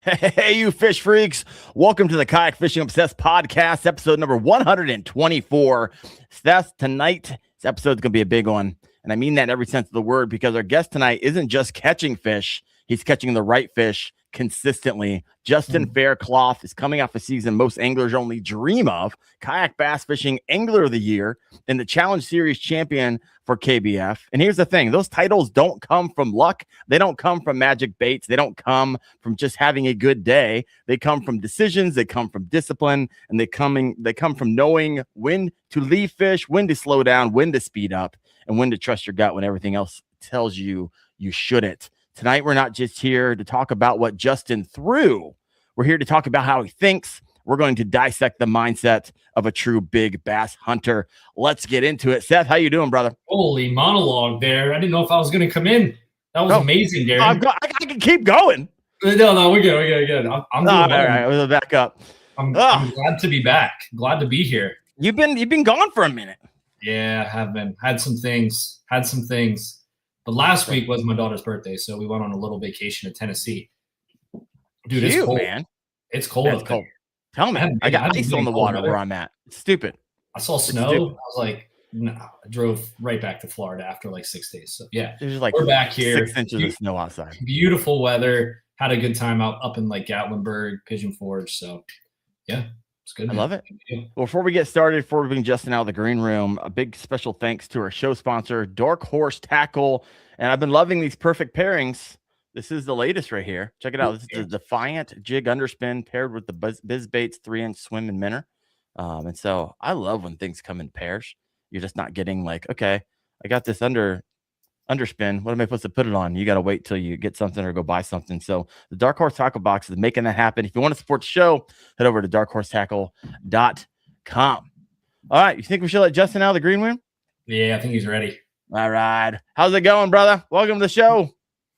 Hey, you fish freaks. Welcome to the Kayak Fishing Obsessed podcast, episode number 124. Seth, tonight's episode is going to be a big one. And I mean that in every sense of the word, because our guest tonight isn't just catching fish. He's catching the right fish consistently. Justin Faircloth is coming off a season most anglers only dream of. Kayak Bass Fishing Angler of the Year and the Challenge Series champion for KBF. And here's the thing. Those titles don't come from luck. They don't come from magic baits. They don't come from just having a good day. They come from decisions. They come from discipline. And they come from knowing when to leave fish, when to slow down, when to speed up, and when to trust your gut when everything else tells you you shouldn't. Tonight, we're not just here to talk about what Justin threw. We're here to talk about how he thinks. We're going to dissect the mindset of a true big bass hunter. Let's get into it. Seth, how you doing, brother? Holy monologue there. I didn't know if I was going to come in. That was amazing, Darren. I can keep going. No, we're good. I'm all right, we'll back up. I'm glad to be back. Glad to be here. You've been gone for a minute. Yeah, I have been. Had some things. But last week was my daughter's birthday, so we went on a little vacation to Tennessee. Dude, it's cold, man. It's cold up there. Tell me. I got ice on the water where I'm at. It's stupid. I saw snow. I was like, no. I drove right back to Florida after like 6 days. So, yeah, there's like we're back here. 6 inches of snow outside. Beautiful weather. Had a good time up in like Gatlinburg, Pigeon Forge. So, yeah. It's good. I love it. Well, before we get started, before we bring Justin out of the green room, a big special thanks to our show sponsor, Dark Horse Tackle. And I've been loving these perfect pairings. This is the latest right here. Check it out. This is the Defiant Jig Underspin paired with the BizBaits 3-inch swim and minnow. And so I love when things come in pairs. You're just not getting like, okay, I got this underspin. What am I supposed to put it on? You got to wait till you get something or go buy something. So the Dark Horse Tackle Box is making that happen. If you want to support the show, head over to darkhorsetackle.com. All right. You think we should let Justin out of the green room? Yeah, I think he's ready. All right. How's it going, brother? Welcome to the show.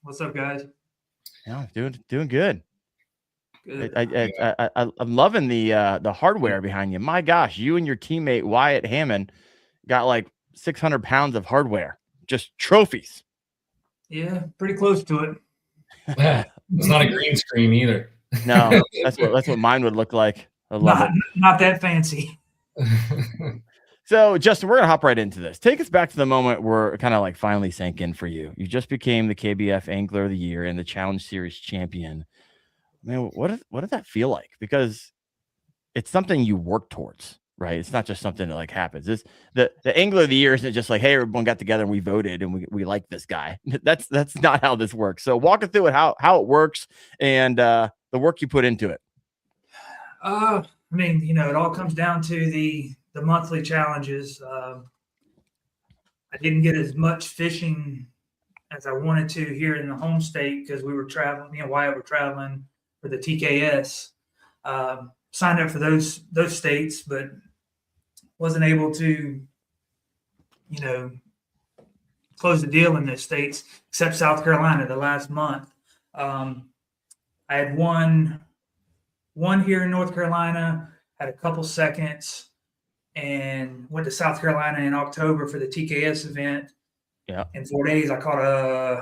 What's up, guys? Yeah, doing good. Good. I'm loving the hardware behind you. My gosh, you and your teammate Wyatt Hammond got like 600 pounds of hardware. Just trophies. Yeah, pretty close to it. It's not a green screen either. No, that's what mine would look like. I love it. Not that fancy. So, Justin, we're gonna hop right into this. Take us back to the moment where kind of like finally sank in for you. You just became the KBF Angler of the Year and the Challenge Series champion. Man, what did that feel like? Because it's something you work towards. Right. It's not just something that like happens. It's the Angler of the Year isn't just like, hey, everyone got together and we voted and we like this guy. That's not how this works. So walk us through it, how it works and the work you put into it. I mean, it all comes down to the monthly challenges. I didn't get as much fishing as I wanted to here in the home state because we were traveling, me and Wyatt were traveling for the TKS. Signed up for those states, but wasn't able to, close the deal in those states, except South Carolina the last month. I had one here in North Carolina, had a couple seconds, and went to South Carolina in October for the TKS event. Yeah. In 4 days, I caught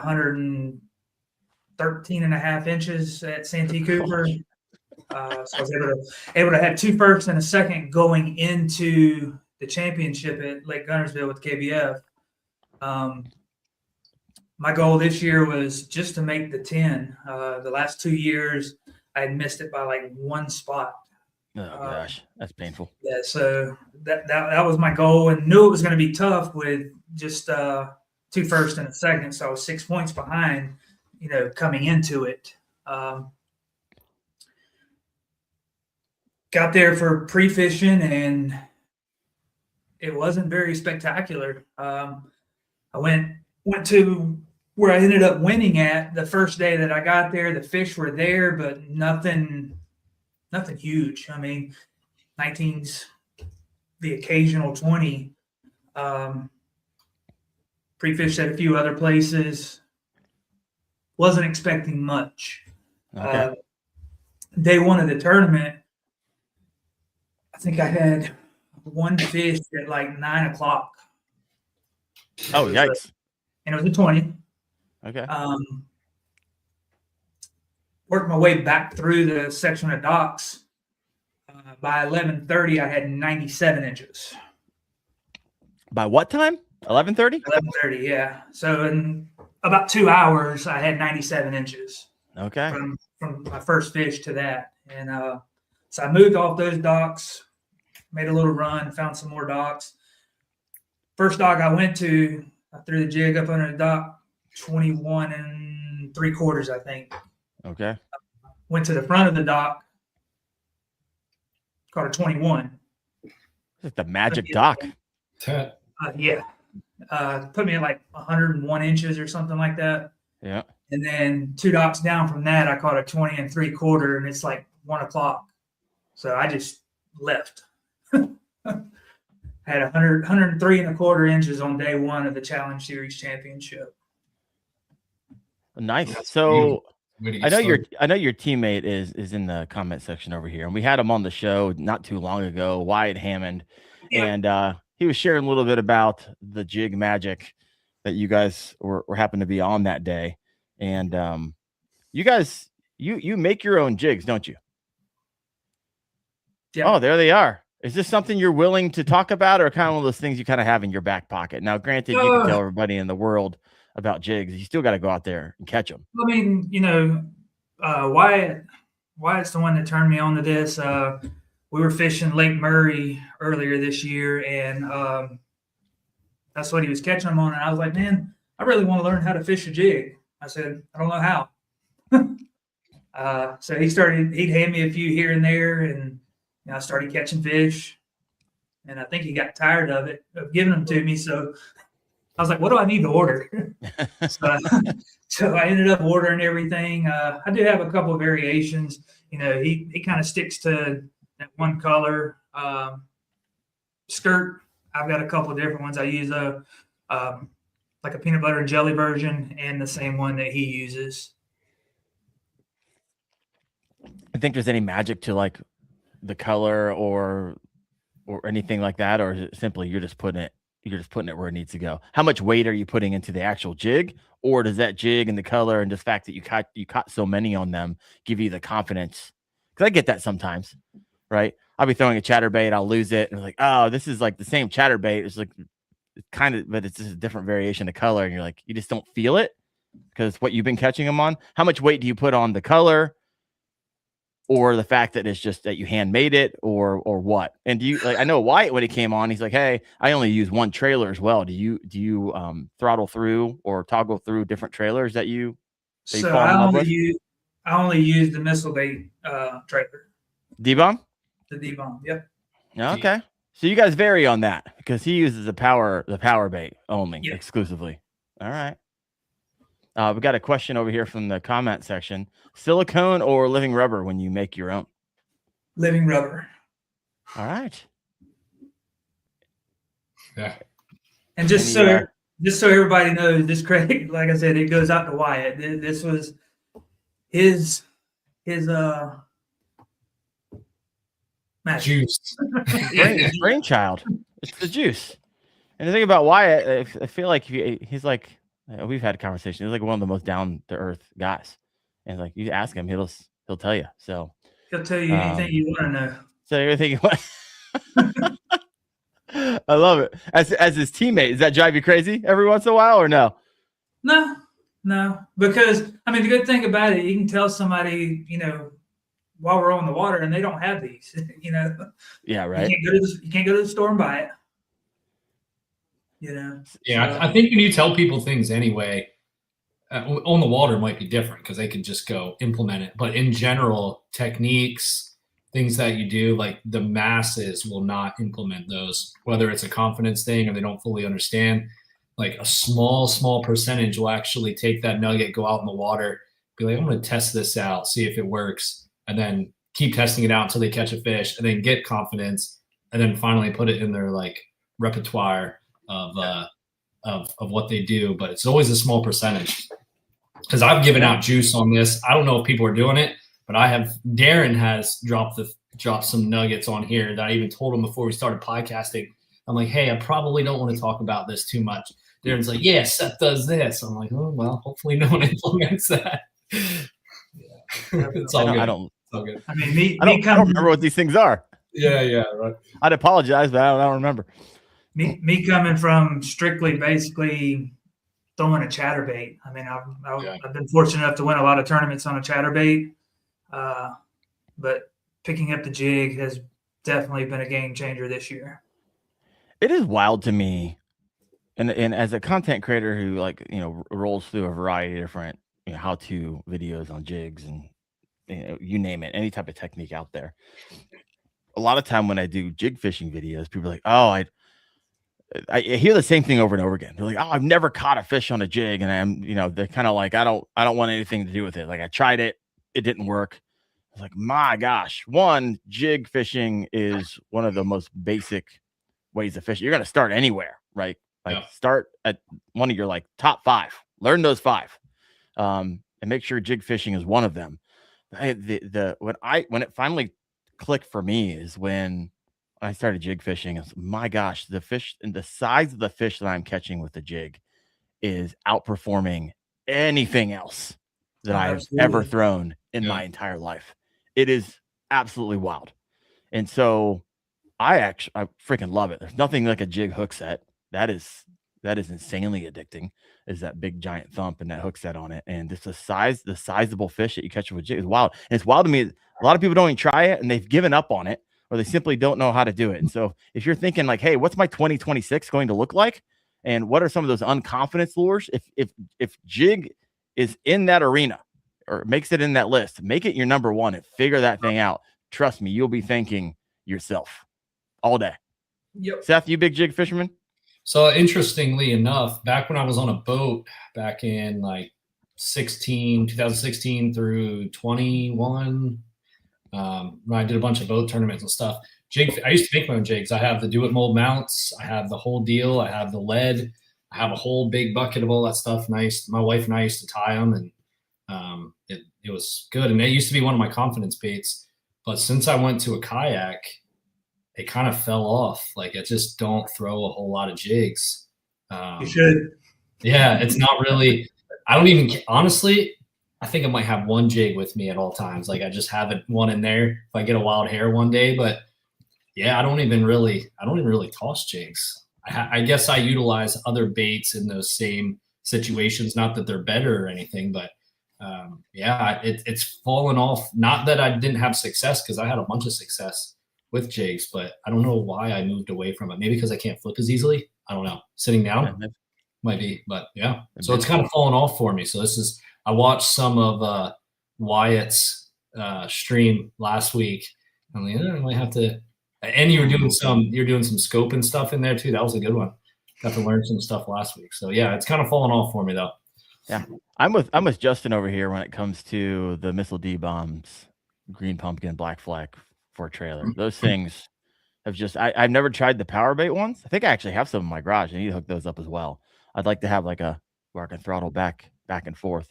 113.5 inches at Santee Cooper. So I was able to have 2 firsts and a second going into the championship at Lake Guntersville with KBF. My goal this year was just to make the 10. The last 2 years, I had missed it by like 1 spot. Oh gosh, that's painful. Yeah, so that was my goal, and knew it was going to be tough with just 2 firsts and a second. So I was 6 points behind, coming into it. Got there for pre-fishing, and it wasn't very spectacular. I went to where I ended up winning at the first day that I got there. The fish were there, but nothing huge. I mean, 19's the occasional 20. Pre-fished at a few other places. Wasn't expecting much. Okay. Day 1 of the tournament, I think I had 1 fish at like 9 o'clock. Oh, yikes. And it was a 20. Okay. worked my way back through the section of docks. By 11:30, I had 97 inches. By what time? 11:30? 11:30, yeah. So in about 2 hours, I had 97 inches. Okay. From my first fish to that. And so I moved off those docks, made a little run, found some more docks. First dock I went to, I threw the jig up under the dock, 21 3/4, I think. Okay. Went to the front of the dock, caught a 21. It's the magic dock. Yeah. Put me at like 101 inches or something like that. Yeah. And then 2 docks down from that, I caught a 20 3/4, and it's like 1 o'clock. So I just left. Had 103 1/4 inches on day 1 of the Challenge Series Championship. Nice. So I know your teammate is in the comment section over here, and we had him on the show not too long ago, Wyatt Hammond, and he was sharing a little bit about the jig magic that you guys were happened to be on that day. And you guys, you make your own jigs, don't you? Yeah. Oh, there they are. Is this something you're willing to talk about, or kind of one of those things you kind of have in your back pocket? Now, granted, you can tell everybody in the world about jigs. You still got to go out there and catch them. I mean, Wyatt's the one that turned me on to this. We were fishing Lake Murray earlier this year, and that's what he was catching them on. And I was like, man, I really want to learn how to fish a jig. I said, I don't know how. So he'd hand me a few here and there, and I started catching fish. And I think he got tired of giving them to me. So I was like, what do I need to order? So I ended up ordering everything. I do have a couple of variations. He kind of sticks to that one color. Skirt, I've got a couple of different ones. I use like a peanut butter and jelly version, and the same one that he uses. I think there's any magic to like the color or anything like that, or is it simply you're just putting it where it needs to go? How much weight are you putting into the actual jig, or does that jig and the color and the fact that you caught so many on them give you the confidence? Because I get that sometimes, right? I'll be throwing a chatterbait, I'll lose it, and like, oh, this is like the same chatterbait. It's like kind of, but it's just a different variation of color, and you're like, you just don't feel it because what you've been catching them on. How much weight do you put on the color, or the fact that it's just that you handmade it, or what? And do you like? I know Wyatt, when he came on, he's like, "Hey, I only use one trailer as well." Do you throttle through or toggle through different trailers that you? So I only use the missile bait trailer. D-bomb. The D-bomb. Yep. Okay, so you guys vary on that because he uses the power bait only exclusively. All right. We got a question over here from the comment section. Silicone or living rubber when you make your own? Living rubber. All right. Yeah. And just so everybody knows, this credit, like I said, it goes out to Wyatt. This was his juice. brainchild. It's the juice. And the thing about Wyatt, I feel like he's like, we've had a conversation. He's like one of the most down to earth guys, and like you ask him, he'll tell you. So he'll tell you anything you want to know. So everything you want. I love it. As his teammate, does that drive you crazy every once in a while, or no? No, because I mean the good thing about it, you can tell somebody, while we're on the water, and they don't have these, Yeah, right. You can't go to the store and buy it. Yeah, I think when you tell people things anyway, on the water might be different because they can just go implement it. But in general, techniques, things that you do, like the masses will not implement those, whether it's a confidence thing or they don't fully understand. Like a small percentage will actually take that nugget, go out in the water, be like, I'm going to test this out, see if it works, and then keep testing it out until they catch a fish, and then get confidence, and then finally put it in their like repertoire of what they do. But it's always a small percentage, because I've given out juice on this. I don't know if people are doing it, but Darren has dropped some nuggets on here that I even told him before we started podcasting. I'm like, hey, I probably don't want to talk about this too much. Darren's like, yeah, Seth does this. I'm like, oh, well, hopefully no one implements that. It's all good. I don't. It's all good. I mean, me I don't coming remember what these things are. Yeah, right. I'd apologize, but I don't remember. me coming from strictly basically throwing a chatterbait. I mean, I've been fortunate enough to win a lot of tournaments on a chatterbait, but picking up the jig has definitely been a game changer this year. It is wild to me, and as a content creator who rolls through a variety of different how-to videos on jigs and you name it, any type of technique out there. A lot of time when I do jig fishing videos, people are like, "Oh, I hear the same thing over and over again." They're like, "Oh, I've never caught a fish on a jig," and they're kind of like, "I don't want anything to do with it. Like I tried it, it didn't work." I was like, "My gosh, one, jig fishing is one of the most basic ways to fish. You're gonna start anywhere, right? Like start at one of your top 5. Learn those 5, and make sure jig fishing is one of them." When it finally clicked for me is when I started jig fishing. Is my gosh, the fish and the size of the fish that I'm catching with the jig is outperforming anything else that I've ever thrown in my entire life. It is absolutely wild. And so I freaking love it. There's nothing like a jig hook set. That is insanely addicting. Is that big giant thump and that hook set on it. And just the sizable fish that you catch with a jig is wild. And it's wild to me. A lot of people don't even try it and they've given up on it, or they simply don't know how to do it. And so if you're thinking like, hey, what's my 2026 going to look like? And what are some of those unconfidence lures? If jig is in that arena or makes it in that list, make it your number one and figure that thing out. Trust me, you'll be thanking yourself all day. Yep. Seth, you big jig fisherman? So interestingly enough, back when I was on a boat back in 2016 through 21, when I did a bunch of boat tournaments and stuff, I used to make my own jigs. I have the Do It mold mounts. I have the whole deal. I have the lead. I have a whole big bucket of all that stuff. Nice. My wife and I used to tie them, and it was good. And it used to be one of my confidence baits. But since I went to a kayak, it kind of fell off. Like I just don't throw a whole lot of jigs. You should. Yeah, it's not really. I don't even honestly. I think I might have one jig with me at all times. Like I just have one in there if I get a wild hair one day. But yeah, I don't even really toss jigs. I guess I utilize other baits in those same situations. Not that they're better or anything, but it's fallen off. Not that I didn't have success, because I had a bunch of success with jigs, but I don't know why I moved away from it. Maybe because I can't flip as easily. I don't know. Sitting down might be, but yeah. So it's kind of fallen off for me. So I watched some of Wyatt's stream last week. I'm like, I might have to. And you're doing some scoping stuff in there too. That was a good one. Got to learn some stuff last week. So yeah, it's kind of fallen off for me though. Yeah, I'm with Justin over here when it comes to the Missile D bombs, green pumpkin, black flag for a trailer. Those things have just I've never tried the power bait ones. I think I actually have some in my garage. I need to hook those up as well. I'd like to have where I can throttle back and forth.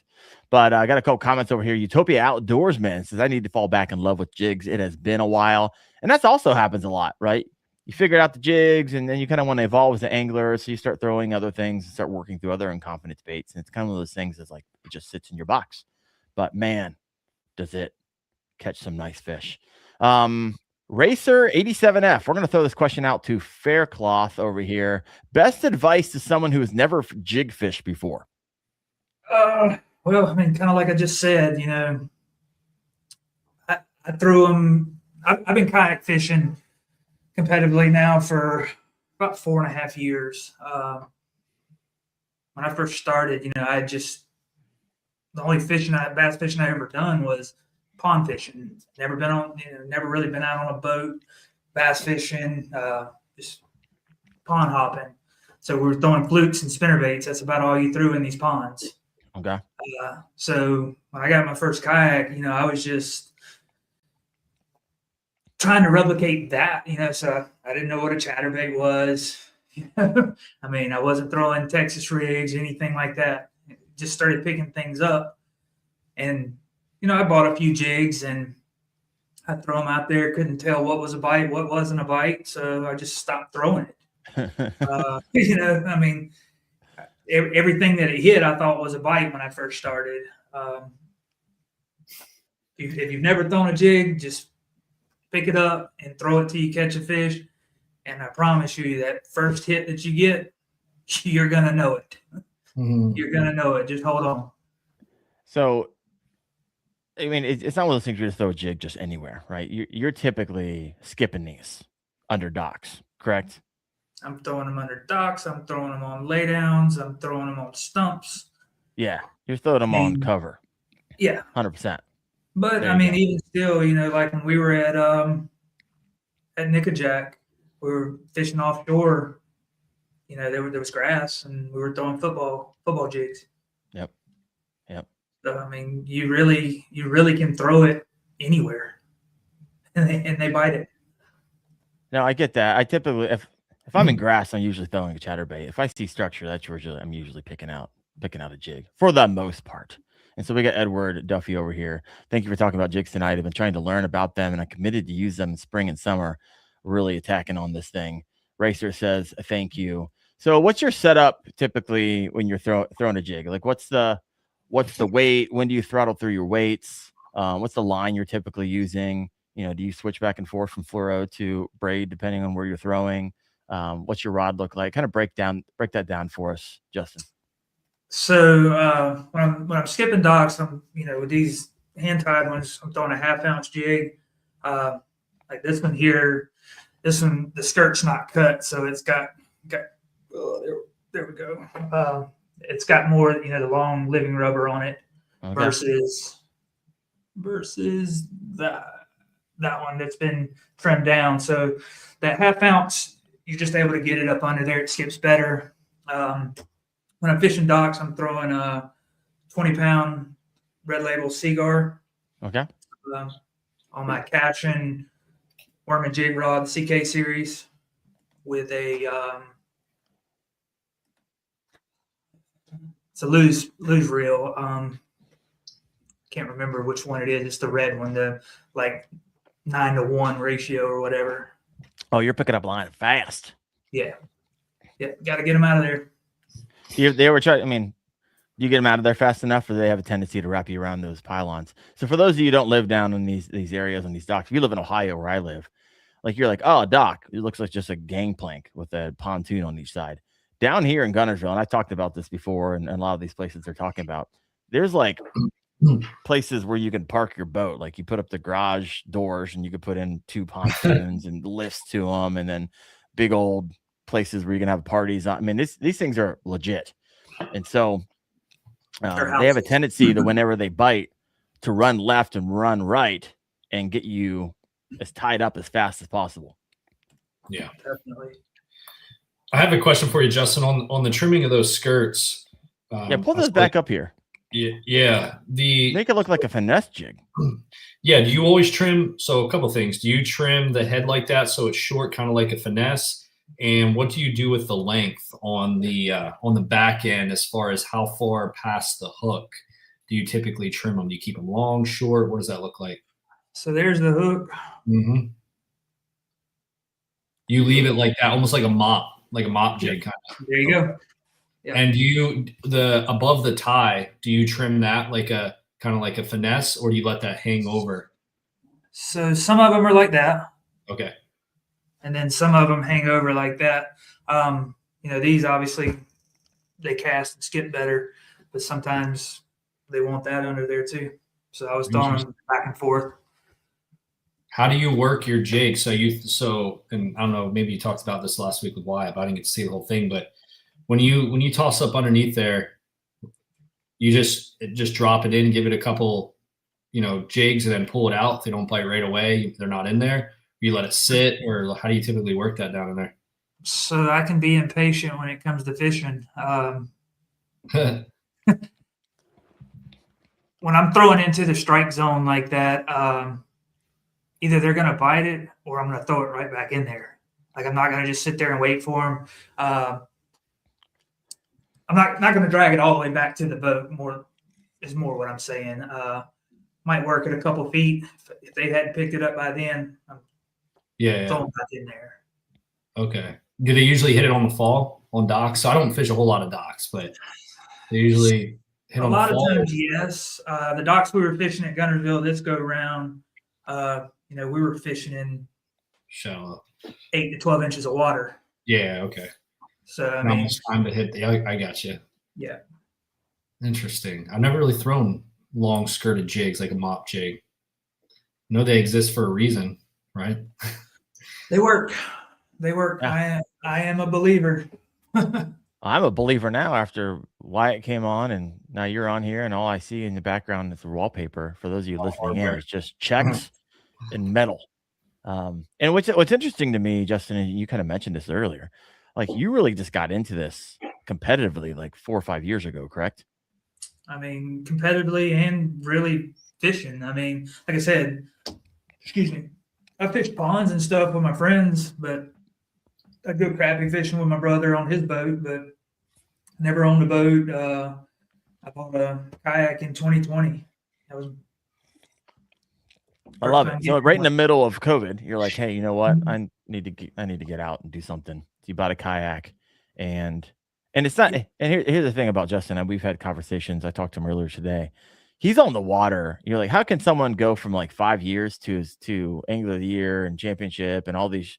But I got a couple comments over here. Utopia Outdoorsman says, I need to fall back in love with jigs. It has been a while. And that's also happens a lot, right? You figure out the jigs and then you kind of want to evolve as an angler. So you start throwing other things and start working through other unconfidence baits. And it's kind of one of those things that's like, it just sits in your box. But man, does it catch some nice fish. Racer 87F. We're going to throw this question out to Faircloth over here. Best advice to someone who has never jig fished before? Well, I mean, kind of like I just said, I threw them. I've been kayak fishing competitively now for about 4.5 years. When I first started, the only bass fishing I ever done was pond fishing. Never really been out on a boat, bass fishing, just pond hopping. So we were throwing flukes and spinnerbaits. That's about all you threw in these ponds. Okay. So when I got my first kayak, I was just trying to replicate that, so I didn't know what a chatterbait was. I mean, I wasn't throwing Texas rigs, anything like that. Just started picking things up. And, I bought a few jigs and I throw them out there. Couldn't tell what was a bite, what wasn't a bite. So I just stopped throwing it. I mean, everything that it hit, I thought was a bite when I first started. If you've never thrown a jig, just pick it up and throw it till you catch a fish. And I promise you that first hit that you get, you're going to know it. You're going to know it. Just hold on. So, I mean, it's not one of those things you just throw a jig just anywhere, right? You're typically skipping these under docks, correct? I'm throwing them under docks. I'm throwing them on laydowns. I'm throwing them on stumps. Yeah, you're throwing them on cover. Yeah, 100%. but There I you mean, go. even still, you know, like when we were at Nickajack, we were fishing offshore. You know, there was grass, and we were throwing football jigs. Yep. So I mean, you really can throw it anywhere, and they bite it. No, I get that. I typically, if I'm in grass, I'm usually throwing a chatterbait. If I see structure, that's usually I'm usually picking out a jig for the most part. And so we got Edward Duffy over here. Thank you for talking about jigs tonight. I've been trying to learn about them, and I'm committed to use them in spring and summer. Really attacking on this thing. Racer says thank you. So, what's your setup typically when you're throwing a jig? Like, what's the weight? When do you throttle through your weights? What's the line you're typically using? You know, do you switch back and forth from fluoro to braid depending on where you're throwing? What's your rod look like? Kind of break that down for us, Justin. So when I'm skipping docks, I'm with these hand tied ones, I'm throwing a 1/2 ounce jig. Like this one here, the skirt's not cut, so it's got. Oh, there we go. It's got more, the long living rubber on it versus that one that's been trimmed down. So that 1/2 ounce, you're just able to get it up under there. It skips better. When I'm fishing docks, I'm throwing a 20-pound Red Label Seaguar. Okay. On my Caption worm and jig rod, CK series, with a it's a loose reel. Can't remember which one it is. It's the red one, the like 9-to-1 ratio or whatever. Oh, you're picking up line fast. Yeah, got to get them out of there. They were trying. I mean, do you get them out of there fast enough, or they have a tendency to wrap you around those pylons? So for those of you who don't live down in these areas on these docks, if you live in Ohio where I live, like you're like, oh, a dock, it looks like just a gangplank with a pontoon on each side. Down here in Gunnersville, and I talked about this before, and a lot of these places they're talking about, there's like places where you can park your boat. Like you put up the garage doors and you could put in 2 pontoons and lifts to them, and then big old places where you can have parties. I mean, these things are legit. And so they have a tendency to, whenever they bite, to run left and run right and get you as tied up as fast as possible. Yeah, definitely. I have a question for you, Justin, on the trimming of those skirts. Pull those back up here. Yeah. Make it look like a finesse jig. Yeah. Do you always trim? So a couple of things. Do you trim the head like that so it's short, kind of like a finesse? And what do you do with the length on the back end as far as how far past the hook do you typically trim them? Do you keep them long, short? What does that look like? So there's the hook. Mm-hmm. You leave it like that, almost like a mop jig kind of. There you go. Yeah. And do you above the tie, do you trim that like a kind of like a finesse, or do you let that hang over? So some of them are like that. Okay. And then some of them hang over like that. These obviously they cast and skip better, but sometimes they want that under there too. So I was throwing them back and forth. How do you work your jig? And I don't know, maybe you talked about this last week with Wyatt, but I didn't get to see the whole thing. But when you toss up underneath there, you just drop it in, give it a couple, jigs, and then pull it out. If they don't bite right away, they're not in there. You let it sit, or how do you typically work that down in there? So I can be impatient when it comes to fishing. When I'm throwing into the strike zone like that, either they're going to bite it or I'm going to throw it right back in there. Like I'm not going to just sit there and wait for them. I'm not going to drag it all the way back to the boat. More what I'm saying. Might work at a couple feet. If they hadn't picked it up by then, I'm throwing back in there. Okay. Do they usually hit it on the fall on docks? So I don't fish a whole lot of docks, but they usually hit A on lot of fall? times, yes. The docks we were fishing at Gunnersville this go around, we were fishing in Shallow. 8 to 12 inches of water. Yeah, okay. So, I Not mean, much time to hit the. I got you. yeah. Interesting. I've never really thrown long skirted jigs like a mop jig. I know they exist for a reason, right? They work. They work. Yeah. I am a believer. I'm a believer now after Wyatt came on, and now you're on here, and all I see in the background is the wallpaper. For those of you listening in, it's just checks and metal. And what's interesting to me, Justin, and you kind of mentioned this earlier, like you really just got into this competitively like 4 or 5 years ago, correct? I mean, competitively and really fishing. I mean, like I said, excuse me, I fished ponds and stuff with my friends, but I go crappie fishing with my brother on his boat, but never owned a boat. I bought a kayak in 2020. That was I love it. So right in the one. middle of COVID, you're like, hey, you know what? I need to get out and do something. So you bought a kayak, and it's not. And here's the thing about Justin. And we've had conversations. I talked to him earlier today. He's on the water. You're like, how can someone go from like 5 years to Angler of the Year and championship and all these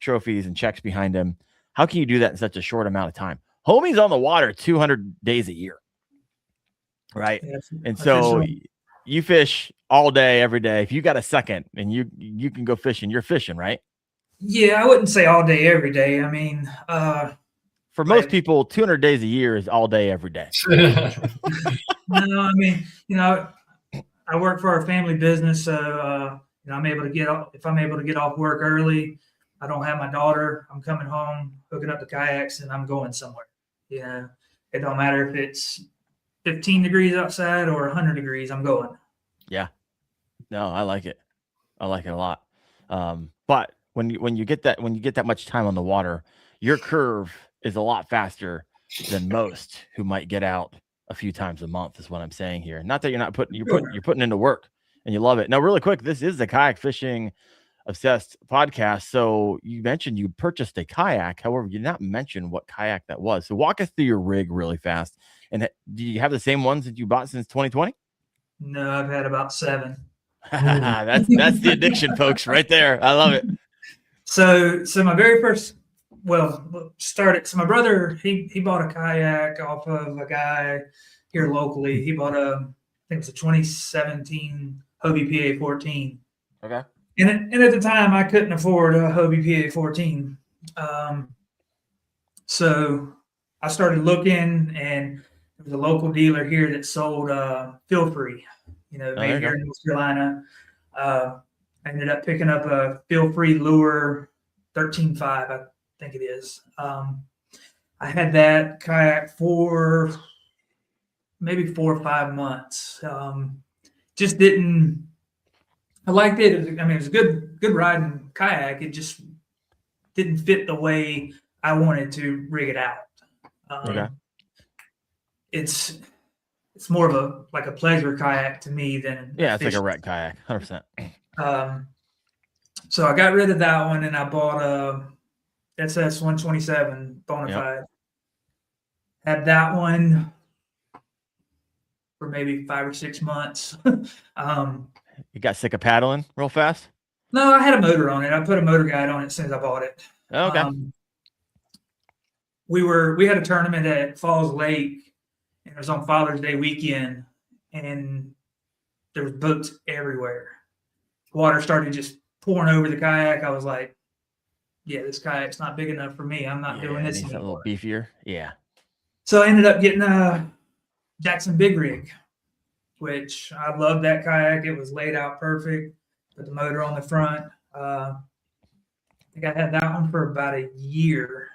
trophies and checks behind him? How can you do that in such a short amount of time? Homie's on the water 200 days a year, right? Yes, And so official. you fish all day, every day. If you got a second and you can go fishing, you're fishing, right? Yeah, I wouldn't say all day, every day. I mean, For most Right. people, 200 days a year is all day, every day. no, I mean, I work for our family business, so I'm able to get off. If I'm able to get off work early, I don't have my daughter. I'm coming home, hooking up the kayaks, and I'm going somewhere. It don't matter if it's 15 degrees outside or 100 degrees. I'm going. Yeah. No, I like it. I like it a lot. But when you get that much time on the water, your curve is a lot faster than most who might get out a few times a month, is what I'm saying here. Not that you're not putting you're putting into work and you love it. Now, really quick, this is the Kayak Fishing Obsessed podcast. So you mentioned you purchased a kayak. However, you did not mention what kayak that was. So walk us through your rig really fast. And do you have the same ones that you bought since 2020? No, I've had about 7. That's the addiction, folks, right there. I love it. So my very first, started. So my brother, he bought a kayak off of a guy here locally. He bought I think it's a 2017 Hobie PA 14. Okay. And at the time, I couldn't afford a Hobie PA 14. So I started looking, and there was a local dealer here that sold Feel Free, made here in North Carolina. I ended up picking up a Feel Free lure 13.5, I think it is. I had that kayak for maybe 4 or 5 months. Just didn't. I liked it. It was a good riding kayak. It just didn't fit the way I wanted to rig it out. Okay. It's more of a pleasure kayak to me than it's like a wreck kayak, 100%. So I got rid of that one and I bought a SS 127 Bonafide. Had that one for maybe 5 or 6 months. You got sick of paddling real fast? No, I had a motor on it. I put a motor guide on it as soon as I bought it. Okay. We had a tournament at Falls Lake, and it was on Father's Day weekend, and there was boats everywhere. Water started just pouring over the kayak. I was like, yeah, this kayak's not big enough for me. I'm not doing this anymore. A little beefier. Yeah. So I ended up getting a Jackson Big Rig, which I love that kayak. It was laid out perfect. Put the motor on the front. I think I had that one for about a year.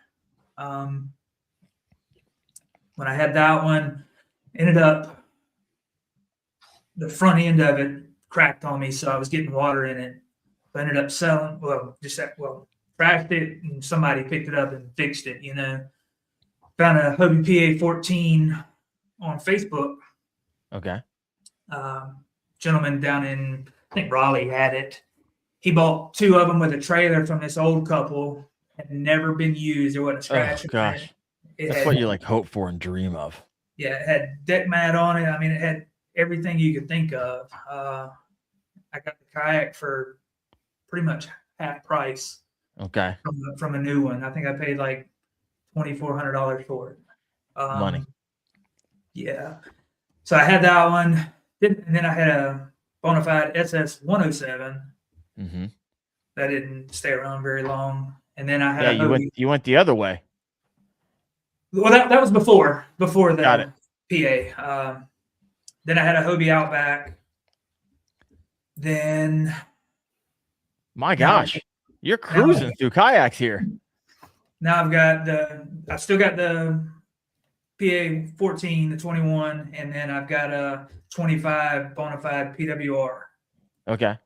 When I had that one, ended up the front end of it cracked on me, so I was getting water in it. I ended up selling. Crashed it, and somebody picked it up and fixed it. Found a Hobie PA 14 on Facebook. Okay. Gentleman down in, I think Raleigh had it. He bought 2 of them with a trailer from this old couple. Had never been used. There wasn't a scratch. Oh gosh, that's what you like hope for and dream of. Yeah, it had deck mat on it. I mean, it had everything you could think of. I got the kayak for pretty much half price Okay. from a new one. I think I paid like $2,400 for it. Money. Yeah. So I had that one. And then I had a Bonafide SS 107 Mm-hmm. that didn't stay around very long. And then I had Yeah, a Hobie. you went the other way. Well, that was before Got it. the PA. Then I had a Hobie Outback. Then My gosh, you're cruising through kayaks here. now I've still got the PA 14, the 21, and then I've got a 25 Bonafide PWR. Okay.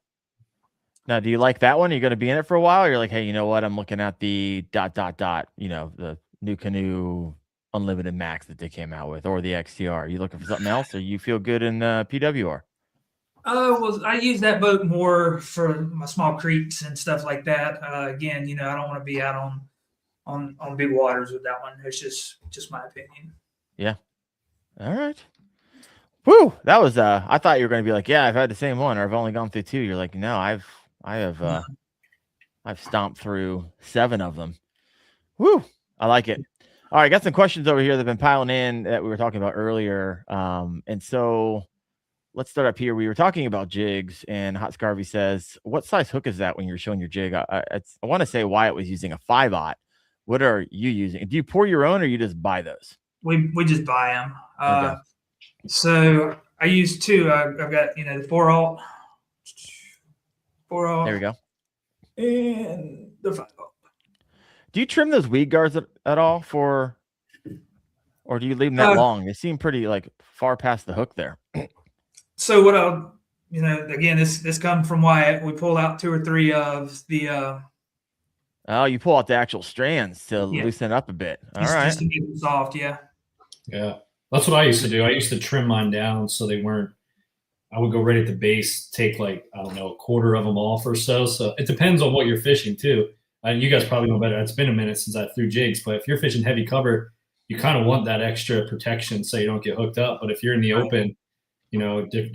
Now, do you like that one? Are you going to be in it for a while? Or you're like, hey, you know what? I'm looking at the ... the new Canoe Unlimited Max that they came out with, or the XTR. You looking for something else, or you feel good in PWR? Well, I use that boat more for my small creeks and stuff like that. Again, I don't want to be out on big waters with that one. It's just my opinion. Yeah. All right. Whew. That was I thought you were going to be like, yeah, I've had the same one, or I've only gone through 2. You're like, no, I've stomped through 7 of them. Woo. I like it. All right, got some questions over here that have been piling in that we were talking about earlier. And so let's start up here. We were talking about jigs, and Hot Scarvy says, what size hook is that when you're showing your jig? I want to say Wyatt was using a 5/0. What are you using? Do you pour your own, or you just buy those? We just buy them. Okay. So I use 2. I've got the 4/0. There we go. And the 5/0. Do you trim those weed guards at all or do you leave them that long? They seem pretty far past the hook there. So what I'll, again, this comes from Wyatt. We pull out 2 or 3 of the. Oh, you pull out the actual strands to loosen it up a bit. All right. Just to make them soft, yeah. Yeah, that's what I used to do. I used to trim mine down so they weren't. I would go right at the base, take a quarter of them off or so. So it depends on what you're fishing too. And you guys probably know better. It's been a minute since I threw jigs, but if you're fishing heavy cover, you kind of want that extra protection so you don't get hooked up. But if you're in the open,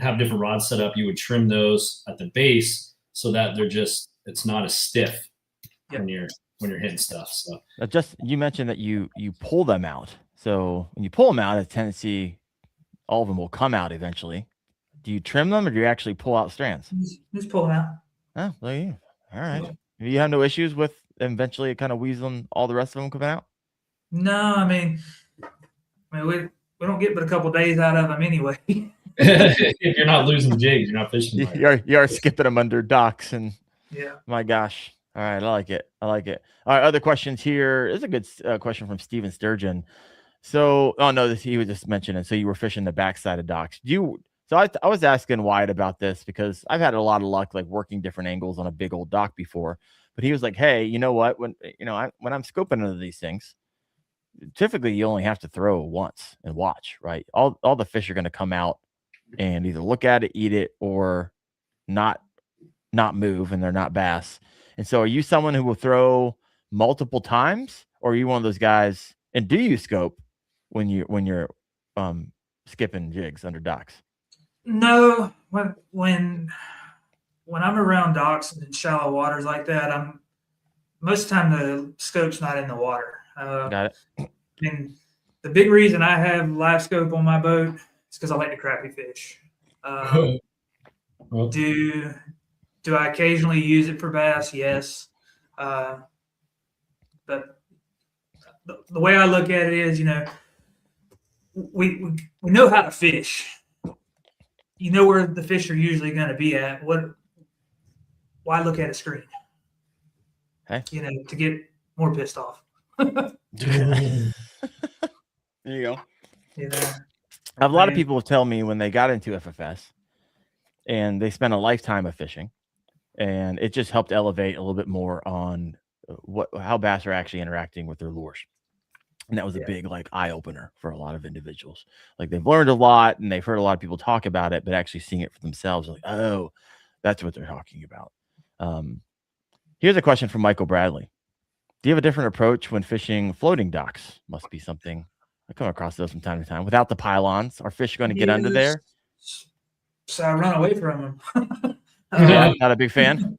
have different rods set up, you would trim those at the base so that it's not as stiff when you're hitting stuff. So you mentioned that you pull them out. So when you pull them out, a tendency, all of them will come out eventually. Do you trim them, or do you actually pull out strands? Just pull them out. Oh, there you go. All right. You have no issues with eventually kind of weaseling all the rest of them coming out? No, I mean we don't get but a couple days out of them anyway. If you're not losing jigs, you're not fishing. You are skipping them under docks, and yeah. My gosh. All right, I like it. All right, other questions here. This is a good question from Steven Sturgeon. So, he was just mentioning. So you were fishing the backside of docks. I was asking Wyatt about this because I've had a lot of luck working different angles on a big old dock before. But he was like, "Hey, you know what? When when I'm scoping into these things, typically you only have to throw once and watch, right? All the fish are going to come out and either look at it, eat it, or not move, and they're not bass. And so, are you someone who will throw multiple times, or are you one of those guys? And do you scope when you're skipping jigs under docks?" No, when I'm around docks and shallow waters like that, most of the time the scope's not in the water. Got it. And the big reason I have live scope on my boat is because I like to crappie fish. Do I occasionally use it for bass? Yes. But the way I look at it is, we know how to fish. You know where the fish are usually going to be at. Why look at a screen? Hey. To get more pissed off. There you go. I have a lot of people tell me when they got into FFS and they spent a lifetime of fishing, and it just helped elevate a little bit more on how bass are actually interacting with their lures. And that was a big eye opener for a lot of individuals. They've learned a lot and they've heard a lot of people talk about it, but actually seeing it for themselves, oh, that's what they're talking about. Here's a question from Michael Bradley. Do you have a different approach when fishing floating docks? Must be something I come across those from time to time. Without the pylons, are fish going to get under there? So I run away from them. Yeah, not a big fan.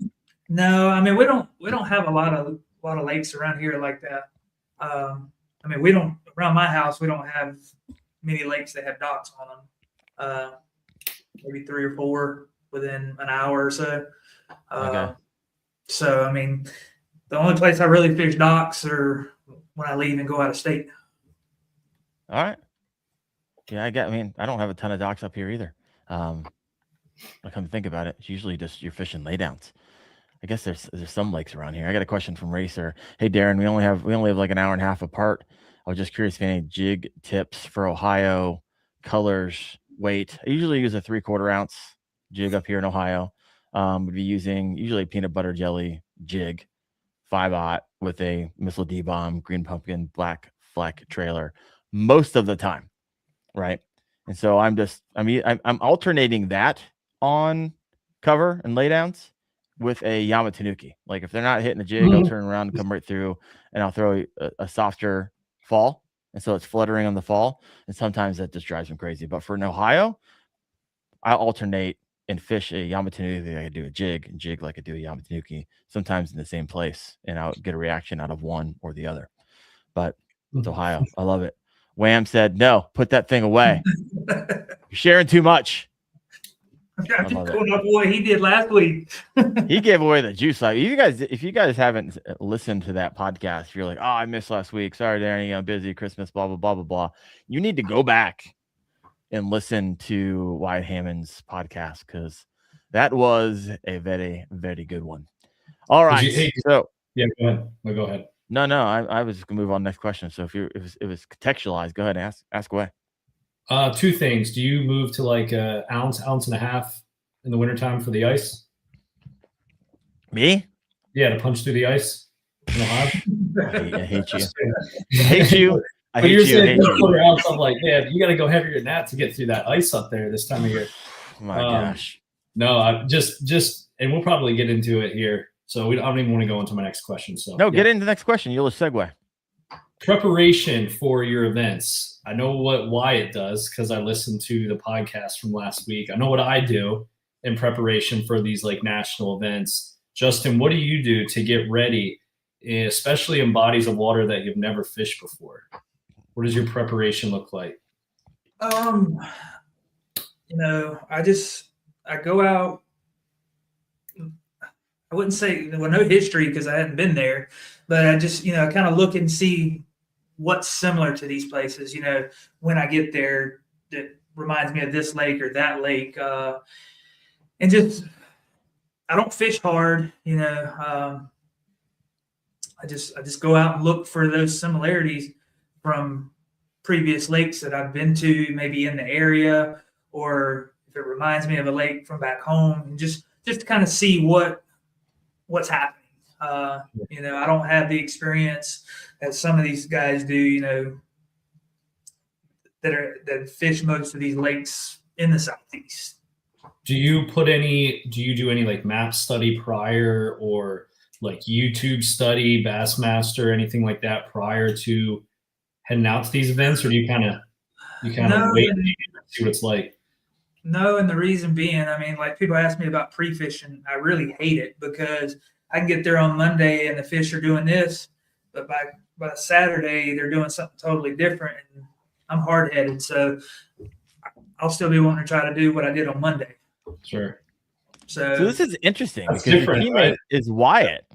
No, I mean we don't have a lot of lakes around here like that. I mean we don't around my house we don't have many lakes that have docks on them. Maybe 3 or 4 within an hour or so. Okay. So I mean, the only place I really fish docks are when I leave and go out of state. All right. Yeah, I mean, I don't have a ton of docks up here either. I come to think about it, it's usually just you're fishing laydowns. I guess there's some lakes around here. I got a question from Racer. Hey Darren, we only have like an hour and a half apart. I was just curious if any jig tips for Ohio, colors, weight. I usually use a 3/4 ounce jig up here in Ohio. Would be using usually peanut butter jelly jig, 5/0 with a Missile D bomb, green pumpkin, black fleck trailer most of the time, right? And so I'm alternating that on cover and laydowns with a Yamatanuki. Like if they're not hitting the jig, I'll turn around and come right through, and I'll throw a softer fall, and so it's fluttering on the fall. And sometimes that just drives them crazy. But for an Ohio, I alternate and fish a Yamatanuki like I do a jig, and jig like I do a Yamatanuki, sometimes in the same place, and I'll get a reaction out of one or the other. But it's Ohio. I love it. Wham said, no, put that thing away. You're sharing too much. I'm just going up what he did last week. He gave away the juice. Like if you guys haven't listened to that podcast, you're like, oh, I missed last week. Sorry, Danny, I'm busy. Christmas, blah, blah, blah, blah, blah. You need to go back and listen to Wyatt Hammond's podcast because that was a very, very good one. All right. So yeah, go ahead. Go ahead. No, I was just gonna move on to the next question. So if it was contextualized, go ahead and ask away. 2 things. Do you move to like an ounce and a half in the wintertime for the ice? Me? Yeah, to punch through the ice. I hate you. I hate you. I hate you're you. saying ounce, I'm like, man, you got to go heavier than that to get through that ice up there this time of year. My gosh. No, I just, and we'll probably get into it here. So I don't even want to go into my next question. So no, get into the next question. You'll segue. Preparation for your events. I know what Wyatt does because I listened to the podcast from last week. I know what I do in preparation for these like national events. Justin, what do you do to get ready, especially in bodies of water that you've never fished before? What does your preparation look like? I go out. I wouldn't say there was no history because I hadn't been there, but I just, kind of look and see what's similar to these places. When I get there, that reminds me of this lake or that lake, and just I don't fish hard. I just go out and look for those similarities from previous lakes that I've been to, maybe in the area, or if it reminds me of a lake from back home, and just to kind of see what's happening. I don't have the experience that some of these guys do, that fish most of these lakes in the Southeast. Do you do any like map study prior, or like YouTube study, Bassmaster, anything like that prior to heading out to these events, or do you kind of wait and see what it's like? No, and the reason being, like people ask me about pre-fishing, I really hate it because I can get there on Monday and the fish are doing this, but by Saturday they're doing something totally different, and I'm hard-headed, so I'll still be wanting to try to do what I did on Monday. Sure. So this is interesting because your teammate right? is Wyatt.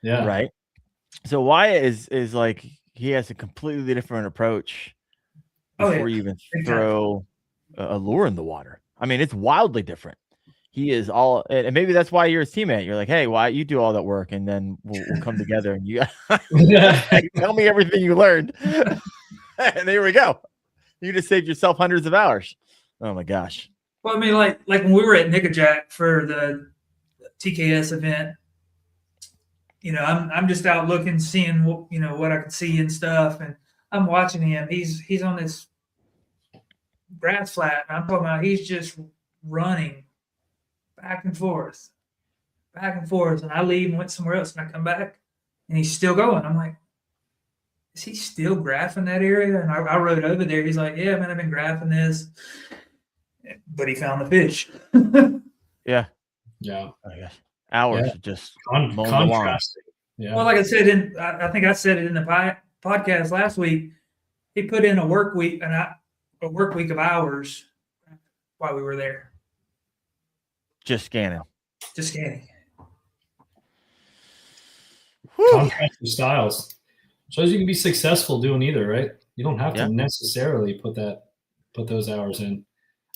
Yeah. Right. So Wyatt is like he has a completely different approach before you even throw a lure in the water. It's wildly different. He is all, and maybe that's why you're his teammate. You're like, hey, Wyatt, you do all that work, and then we'll come together and you tell me everything you learned. And there we go. You just saved yourself hundreds of hours. Oh my gosh. Well, like when we were at Nickajack for the TKS event, I'm just out looking, seeing what I can see and stuff, and I'm watching him. He's on this grass flat, and I'm talking about he's just running back and forth, and I leave and went somewhere else, and I come back, and he's still going. I'm like, is he still graphing that area? And I rode over there. He's like, yeah, man, I've been graphing this. But he found the fish. Yeah. Yeah. Oh, gosh. Hours Yeah. just Contrasting. Yeah. Well, like I said, I think I said it in the podcast last week. He put in a work week of hours while we were there. Just scanning. Contrasting styles. Shows you can be successful doing either, right? You don't have to necessarily put those hours in.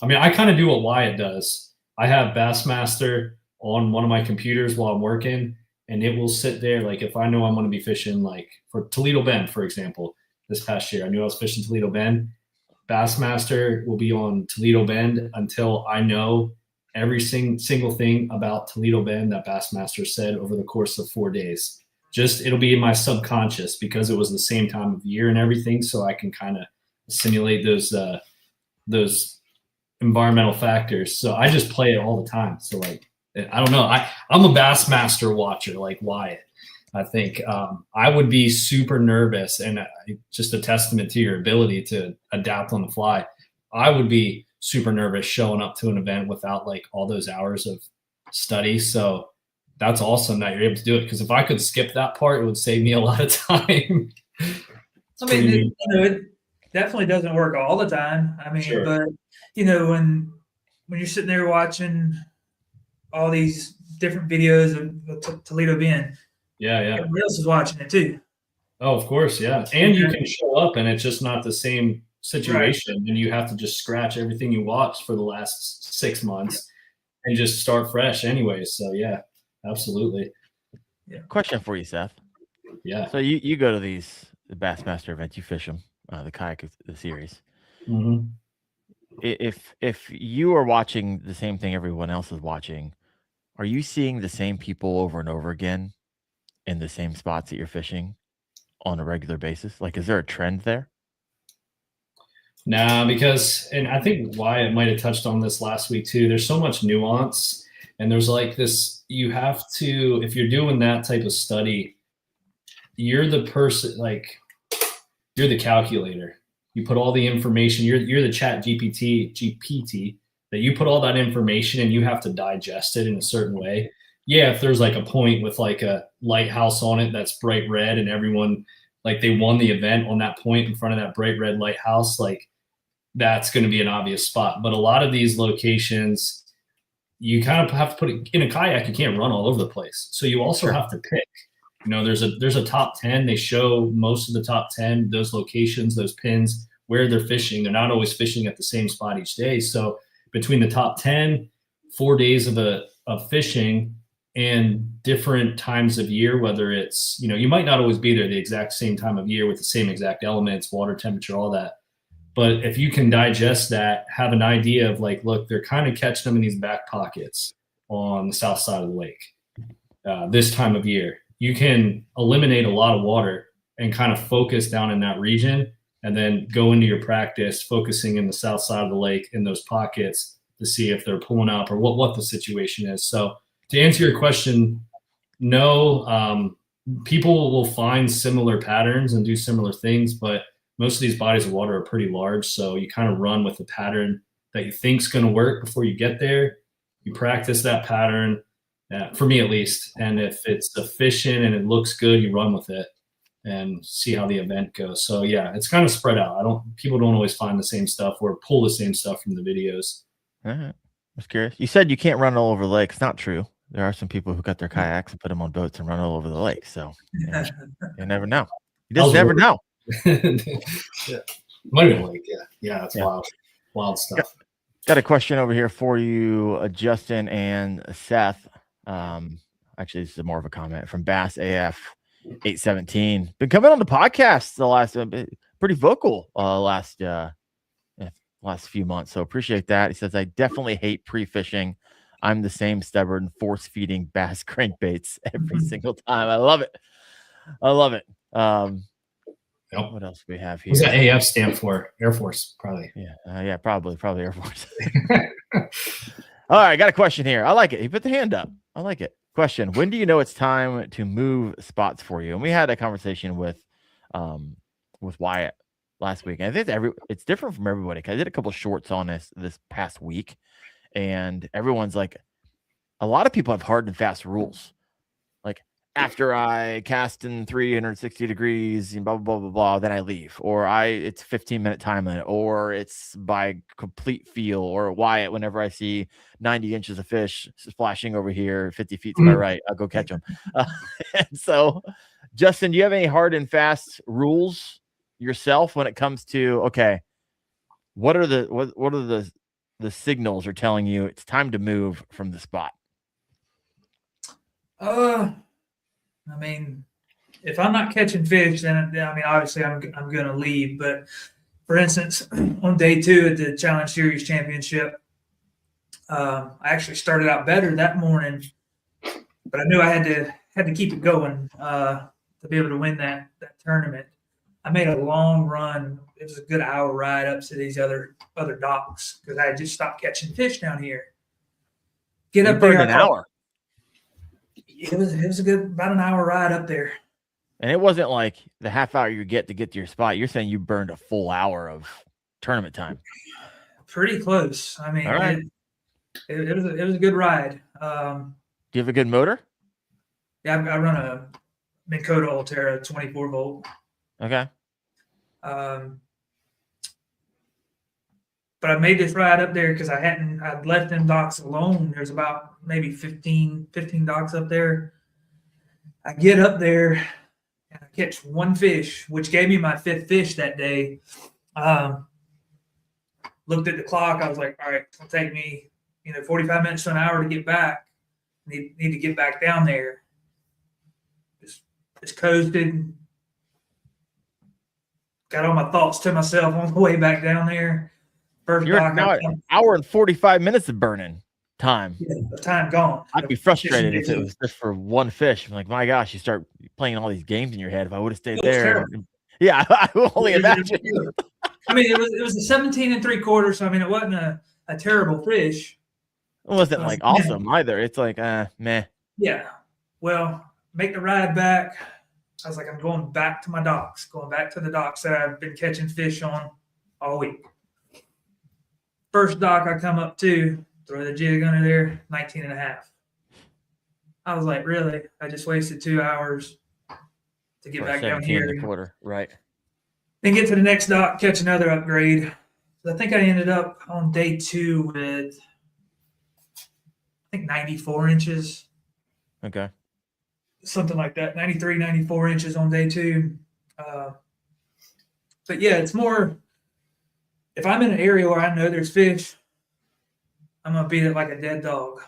I mean, I kind of do what Wyatt does. I have Bassmaster on one of my computers while I'm working, and it will sit there. Like if I know I'm going to be fishing, like for Toledo Bend, for example, this past year, I knew I was fishing Toledo Bend. Bassmaster will be on Toledo Bend until I know every single thing about Toledo Bend that Bassmaster said over the course of 4 days. It'll be in my subconscious because it was the same time of year and everything. So I can kind of simulate those environmental factors. So I just play it all the time. So like, I don't know. I'm a Bassmaster watcher, like Wyatt. I think I would be super nervous, and just a testament to your ability to adapt on the fly. I would be super nervous showing up to an event without like all those hours of study. So that's awesome that you're able to do it. Because if I could skip that part, it would save me a lot of time. I mean, it definitely doesn't work all the time. I mean, sure. But when you're sitting there watching all these different videos of Toledo Bend, everybody else is watching it too. Oh, of course, yeah. And you can show up, and it's just not the same situation, right. And you have to just scratch everything you watched for the last 6 months and just start fresh anyways. So yeah, absolutely. Yeah. Question for you, Seth. Yeah. So you go to the Bassmaster events, you fish them, the kayak the series. Mm-hmm. If you are watching the same thing everyone else is watching, are you seeing the same people over and over again in the same spots that you're fishing on a regular basis? Like, is there a trend there? Nah, because, and I think Wyatt might have touched on this last week too, there's so much nuance, and there's like this, you have to, if you're doing that type of study, you're the person, like, you're the calculator. You put all the information, you're the chat GPT, that you put all that information and you have to digest it in a certain way. Yeah, if there's like a point with like a lighthouse on it that's bright red and everyone, like they won the event on that point in front of that bright red lighthouse, like that's going to be an obvious spot. But a lot of these locations, you kind of have to put it in a kayak. You can't run all over the place. So you also have to pick. There's a top 10. They show most of the top 10, those locations, those pins, where they're fishing. They're not always fishing at the same spot each day. So between the top 10, 4 days of fishing and different times of year, whether it's, you might not always be there the exact same time of year with the same exact elements, water temperature, all that. But if you can digest that, have an idea of like, look, they're kind of catching them in these back pockets on the south side of the lake this time of year, you can eliminate a lot of water and kind of focus down in that region and then go into your practice focusing in the south side of the lake in those pockets to see if they're pulling up or what the situation is. So to answer your question, no, people will find similar patterns and do similar things, but most of these bodies of water are pretty large. So you kind of run with the pattern that you think is going to work before you get there. You practice that pattern, for me at least. And if it's efficient and it looks good, you run with it and see how the event goes. So yeah, it's kind of spread out. People don't always find the same stuff or pull the same stuff from the videos. All right. I was curious. You said you can't run all over the lake. It's not true. There are some people who got their kayaks and put them on boats and run all over the lake. So you never know. You just never know. Yeah. Might be like, yeah, that's wild stuff. Got a question over here for you, Justin and Seth. Actually, this is more of a comment from Bass AF 817. Been coming on the podcast the last pretty vocal last few months. So appreciate that. He says, I definitely hate pre-fishing. I'm the same stubborn force feeding bass crankbaits every single time. I love it. Yep. What else do we have here? What's that AF stand for? Air Force, probably. Yeah, probably Air Force. All right, I got a question here. I like it. He put the hand up. I like it. Question: when do you know it's time to move spots for you? And we had a conversation with with Wyatt last week. And I think it's different from everybody. 'Cause I did a couple shorts on this past week, and everyone's like, a lot of people have hard and fast rules. Like, after I cast in 360 degrees and blah, blah, blah, blah, blah, then I leave. Or it's 15-minute time limit, or it's by complete feel, or Wyatt, whenever I see 90 inches of fish splashing over here, 50 feet to my right, I'll go catch them. And so, Justin, do you have any hard and fast rules yourself when it comes to, okay, what are the signals are telling you it's time to move from the spot? I mean, if I'm not catching fish, then I mean, obviously I'm going to leave. But for instance, on day 2 at the Challenge Series Championship, I actually started out better that morning, but I knew I had to keep it going to be able to win that tournament. I made a long run. It was a good hour ride up to these other docks because I had just stopped catching fish down here. Get up there an hour. It was a good about an hour ride up there. And it wasn't like the half hour you get to your spot. You're saying you burned a full hour of tournament time. Pretty close. I mean, all right. It was a good ride. Do you have a good motor? Yeah, I run a Minn Kota Ulterra 24 volt. Okay. But I made this ride up there because I'd left them docks alone. There's about maybe 15 docks up there. I get up there and I catch one fish, which gave me my 5th fish that day. Looked at the clock. I was like, all right, it's going to take me, 45 minutes to an hour to get back. Need to get back down there. Just coasted. Got all my thoughts to myself on the way back down there. You're now an hour and 45 minutes of burning time. Yeah, the time gone. I'd be frustrated if it was just for one fish. I'm like, my gosh, you start playing all these games in your head. If I would have stayed there. Yeah, I will only imagine. I mean, it was a 17 3/4. So, I mean, it wasn't a terrible fish. It wasn't like awesome either. It's like, meh. Yeah. Well, make the ride back. I was like, I'm going back to my docks, going back to the docks that I've been catching fish on all week. First dock I come up to, throw the jig under there, 19.5. I was like, really? I just wasted 2 hours to get back down here. 17 1/4, right. Then get to the next dock, catch another upgrade. So I think I ended up on day 2 with, 94 inches. Okay. Something like that, 93, 94 inches on day 2. But yeah, it's more, if I'm in an area where I know there's fish, I'm going to beat it like a dead dog.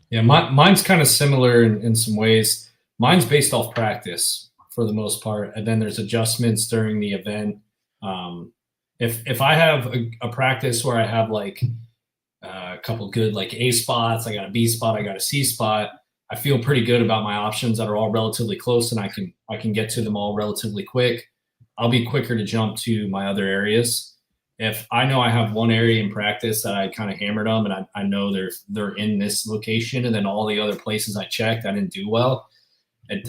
Yeah. Mine's kind of similar in some ways. Mine's based off practice for the most part, and then there's adjustments during the event. If I have a practice where I have like a couple good like A spots, I got a B spot, I got a C spot, I feel pretty good about my options that are all relatively close, and I can get to them all relatively quick. I'll be quicker to jump to my other areas. If I know I have one area in practice that I kind of hammered them, and I know they're in this location, and then all the other places I checked, I didn't do well,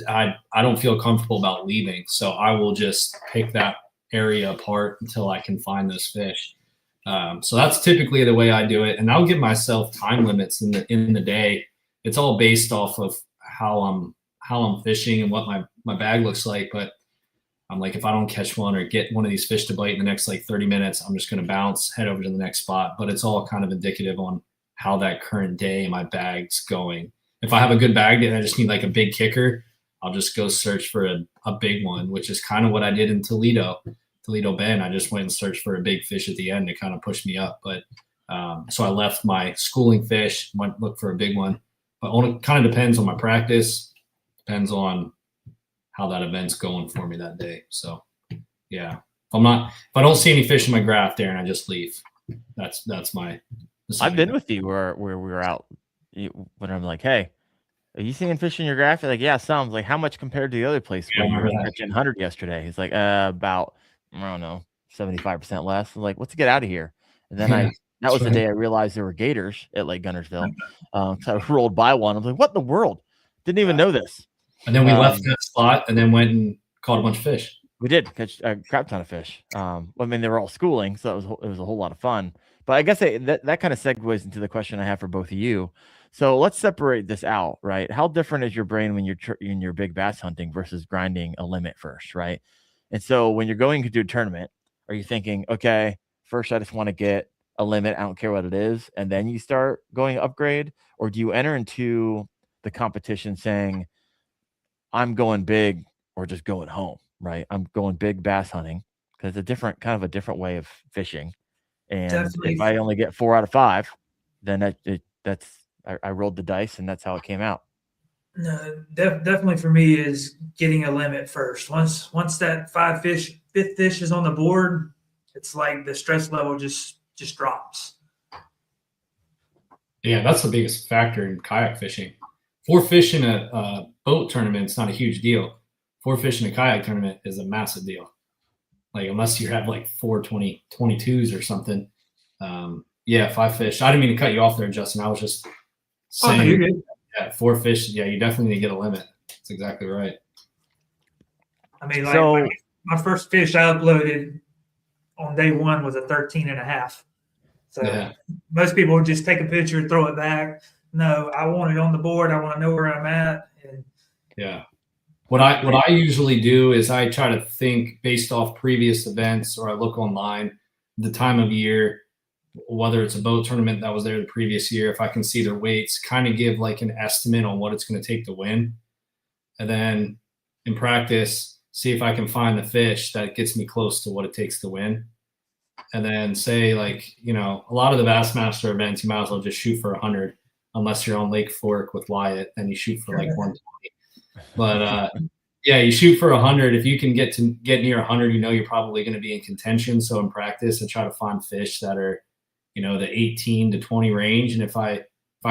I don't feel comfortable about leaving. So I will just pick that area apart until I can find those fish. So that's typically the way I do it. And I'll give myself time limits in the day. It's all based off of how I'm fishing and what my bag looks like. But I'm like, if I don't catch one or get one of these fish to bite in the next like 30 minutes, I'm just going to bounce, head over to the next spot. But it's all kind of indicative on how that current day my bag's going. If I have a good bag and I just need like a big kicker, I'll just go search for a big one, which is kind of what I did in Toledo Bend. I just went and searched for a big fish at the end to kind of push me up. But so I left my schooling fish, went look for a big one. But it kind of depends on my practice, depends on how that event's going for me that day. So yeah, if I don't see any fish in my graph there and I just leave, that's my decision. I've been with you where we were out when I'm like, hey, are you seeing fish in your graph? You're like, yeah, some. Like, how much compared to the other place where you were catching 100 yesterday? He's like, about, I don't know, 75% less. I'm like, let's get out of here. And then that was the day I realized there were gators at Lake Gunnersville. So I rolled by one. I was like, what in the world? Didn't even know this. And then we left spot and then went and caught a bunch of fish. We did catch a crap ton of fish. I mean, they were all schooling, so it was a whole lot of fun. But I guess that kind of segues into the question I have for both of you. So let's separate this out, right? How different is your brain when you're in your big bass hunting versus grinding a limit first, right? And so when you're going to do a tournament, are you thinking, okay, first I just want to get a limit, I don't care what it is, and then you start going upgrade, or do you enter into the competition saying, I'm going big or just going home, right? I'm going big bass hunting because it's a kind of a different way of fishing. And Definitely. if I only get 4 out of 5, then I rolled the dice and that's how it came out. No, definitely for me is getting a limit first. Once that fifth fish is on the board, it's like the stress level just drops. Yeah, that's the biggest factor in kayak fishing. 4 fish in a boat tournament is not a huge deal. 4 fish in a kayak tournament is a massive deal. Like, unless you have like 4 22s or something. 5 fish. I didn't mean to cut you off there, Justin. I was just saying, 4 fish. Yeah, you definitely need to get a limit. That's exactly right. I mean, like my first fish I uploaded on day 1 was a 13.5. So most people would just take a picture, throw it back. No, I want it on the board. I want to know where I'm at. And what I usually do is I try to think based off previous events, or I look online, the time of year, whether it's a boat tournament that was there the previous year, if I can see their weights, kind of give like an estimate on what it's going to take to win. And then in practice, see if I can find the fish that gets me close to what it takes to win. And then say, like, a lot of the Bassmaster events, you might as well just shoot for 100, unless you're on Lake Fork with Wyatt, then you shoot for like 120. But you shoot for 100. If you can get near 100, you're probably going to be in contention. So in practice, I try to find fish that are, the 18 to 20 range. And if I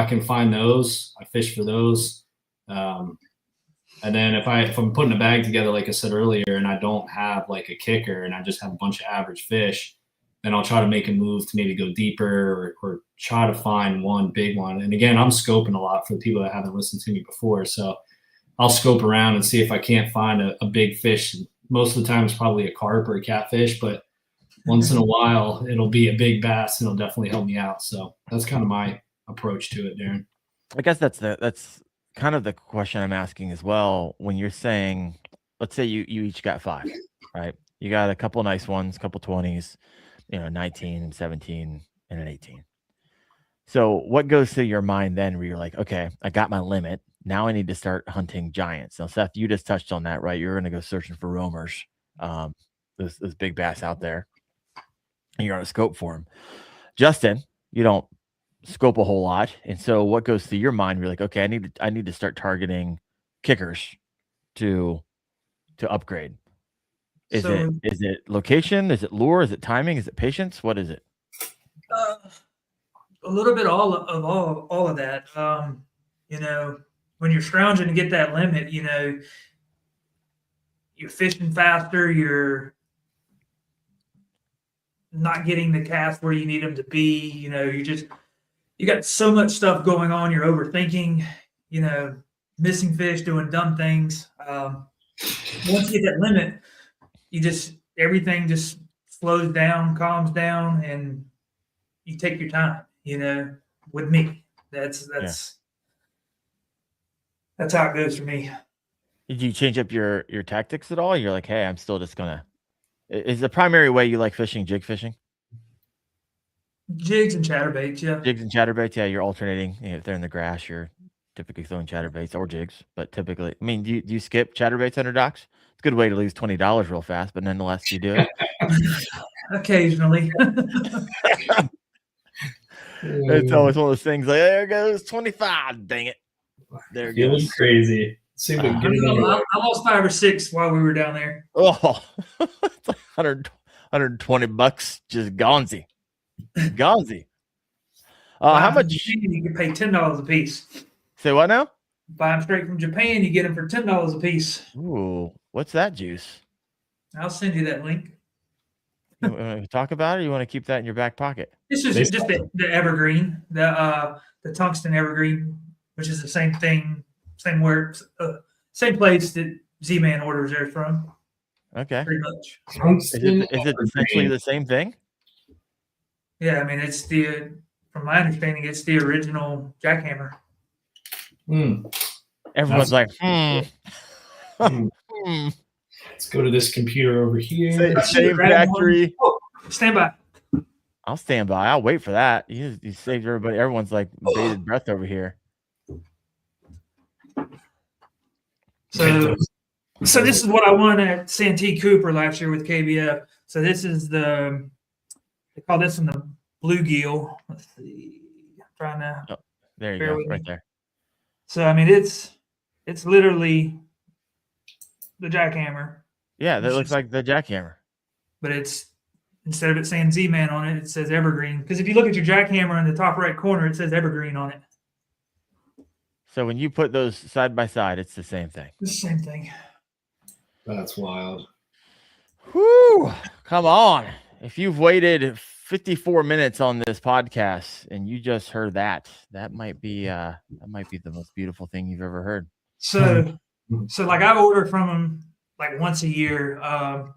can find those, I fish for those. And then if I'm putting a bag together, like I said earlier, and I don't have like a kicker and I just have a bunch of average fish, then I'll try to make a move to maybe go deeper or try to find one big one. And again, I'm scoping a lot for people that haven't listened to me before. So I'll scope around and see if I can't find a big fish. Most of the time it's probably a carp or a catfish, but once in a while it'll be a big bass and it'll definitely help me out. So that's kind of my approach to it, Darren. I guess that's kind of the question I'm asking as well. When you're saying, let's say you each got 5, right? You got a couple nice ones, couple 20s, 19, 17, and an 18. So what goes through your mind then where you're like, okay, I got my limit. Now I need to start hunting giants. Now, Seth, you just touched on that, right? You're going to go searching for roamers, those big bass out there, and you're on a scope for them. Justin, you don't scope a whole lot. And so what goes through your mind? You're like, okay, I need to start targeting kickers to upgrade. Is it location? Is it lure? Is it timing? Is it patience? What is it? A little bit all of that. When you're scrounging to get that limit, you're fishing faster. You're not getting the cast where you need them to be. You got so much stuff going on. You're overthinking. Missing fish, doing dumb things. Once you get that limit, everything just slows down, calms down, and you take your time. With me, that's how it goes for me. Did you change up your tactics at all? You're like, hey, I'm still just gonna. Is the primary way you like fishing jig fishing? Jigs and chatterbaits, yeah. Jigs and chatterbaits, yeah. You're alternating. If they're in the grass, you're typically throwing chatterbaits or jigs. But typically, I mean, do you skip chatterbaits under docks? It's a good way to lose $20 real fast, but nonetheless, you do it. Occasionally. It's always one of those things like, there goes 25. Dang it. There it goes. Crazy. See if we can get it I lost 5 or 6 while we were down there. Oh, it's like $120 just gonzy. How much? You can pay $10 a piece. Say what now? Buy them straight from Japan, you get them for $10 a piece. Ooh, what's that juice? I'll send you that link. You want to talk about it, or you want to keep that in your back pocket? This is just the evergreen, the tungsten evergreen, which is the same thing, same place that Z-Man orders there from, Okay. pretty much. Is it essentially the same thing? Yeah, I mean, it's from my understanding, it's the original jackhammer. Everyone's like, Let's go to this computer over here. Same factory. Oh, stand by. I'll stand by. I'll wait for that. You saved everybody. Everyone's like bated breath over here. So this is what I won at Santee Cooper last year with KBF. So this is they call this one the bluegill. Let's see. I'm trying to. Oh, there you go, right there. So I mean, it's literally the jackhammer. Yeah, that looks like the jackhammer. But it's, instead of it saying Z-Man on it, it says Evergreen. Because if you look at your jackhammer in the top right corner, it says Evergreen on it. So when you put those side by side, it's the same thing. It's the same thing. That's wild. Whoo! Come on. If you've waited 54 minutes on this podcast and you just heard that might be the most beautiful thing you've ever heard. So like I order from them like once a year. How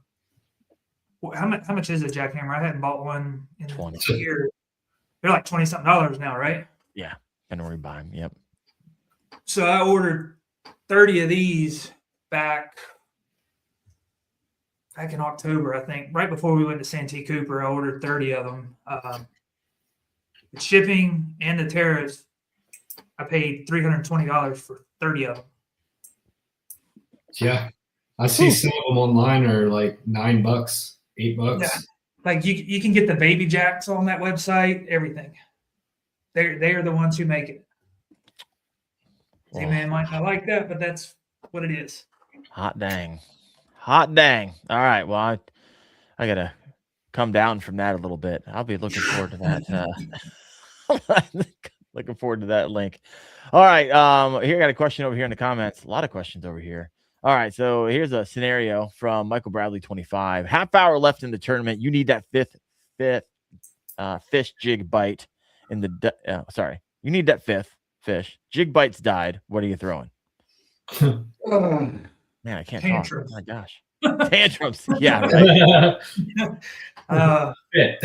much is a jackhammer? I hadn't bought one in 20 a year. They're like $20-something now, right? Yeah, depending where you buy them. Yep. So I ordered 30 of these back in October, I think, right before we went to Santee Cooper. I ordered 30 of them. The shipping and the tariffs, I paid $320 for 30 of them. Yeah, I see some of them online are like $9, $8. Yeah. Like you can get the baby jacks on that website, everything. They are the ones who make it. Z-Man might not like that, but that's what it is. Hot dang. All right. Well, I gotta come down from that a little bit. I'll be looking forward to that. Looking forward to that link. All right. Here I got a question over here in the comments. A lot of questions over here. All right. So here's a scenario from Michael Bradley 25. Half hour left in the tournament. You need that fifth fish jig bite in the you need that fifth fish. Jig bites died. What are you throwing? Man, I can't Tantrums. talk. Oh my gosh. Tantrums. Yeah, right.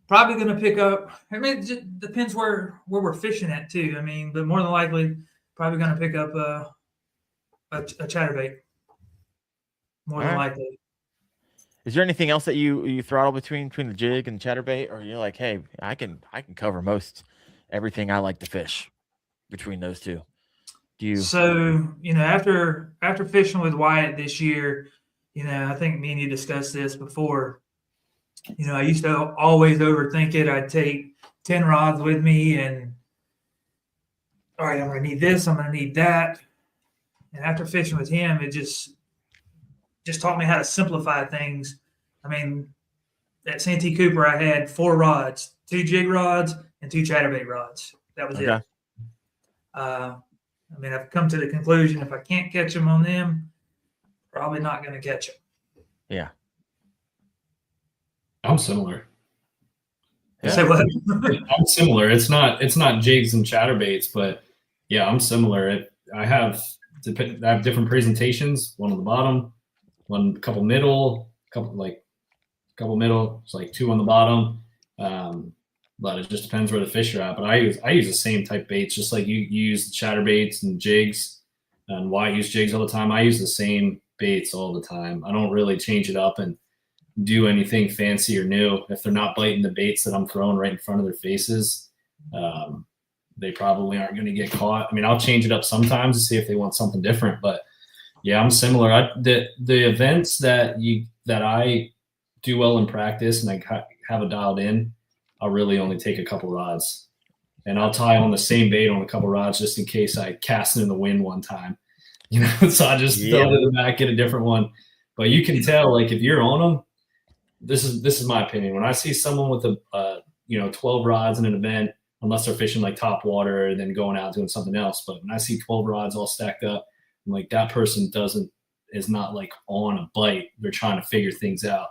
Probably going to pick up. I mean, it just depends where we're fishing at too. I mean, but more than likely, probably going to pick up a chatterbait. More than likely. Is there anything else that you throttle between the jig and chatterbait, or you're like, hey, I can cover most everything I like to fish between those two? So after fishing with Wyatt this year, I think me and you discussed this before. I used to always overthink it. I'd take 10 rods with me and, all right, I'm going to need this, I'm going to need that. And after fishing with him, it just taught me how to simplify things. I mean, at Santee Cooper, I had 4 rods, 2 jig rods and 2 chatterbait rods. That was it. I mean, I've come to the conclusion if I can't catch them on them, probably not going to catch them. Yeah. I'm similar. Yeah. Say what? I'm similar. It's not jigs and chatterbaits, but yeah, I'm similar. I have different presentations. One on the bottom, couple middle. It's like 2 on the bottom. But it just depends where the fish are at. But I use the same type baits, just like you use chatterbaits and jigs, and why I use jigs all the time. I use the same baits all the time. I don't really change it up and do anything fancy or new. If they're not biting the baits that I'm throwing right in front of their faces, they probably aren't going to get caught. I mean, I'll change it up sometimes to see if they want something different. But yeah, I'm similar. The events that I do well in practice and I have it dialed in, I'll really only take a couple rods, and I'll tie on the same bait on a couple rods just in case I cast it in the wind one time, so I just throw it in the back, get a different one. But you can tell, like, if you're on them, this is my opinion. When I see someone with 12 rods in an event, unless they're fishing like top water and then going out doing something else. But when I see 12 rods all stacked up, I'm like, that person is not like on a bite. They're trying to figure things out.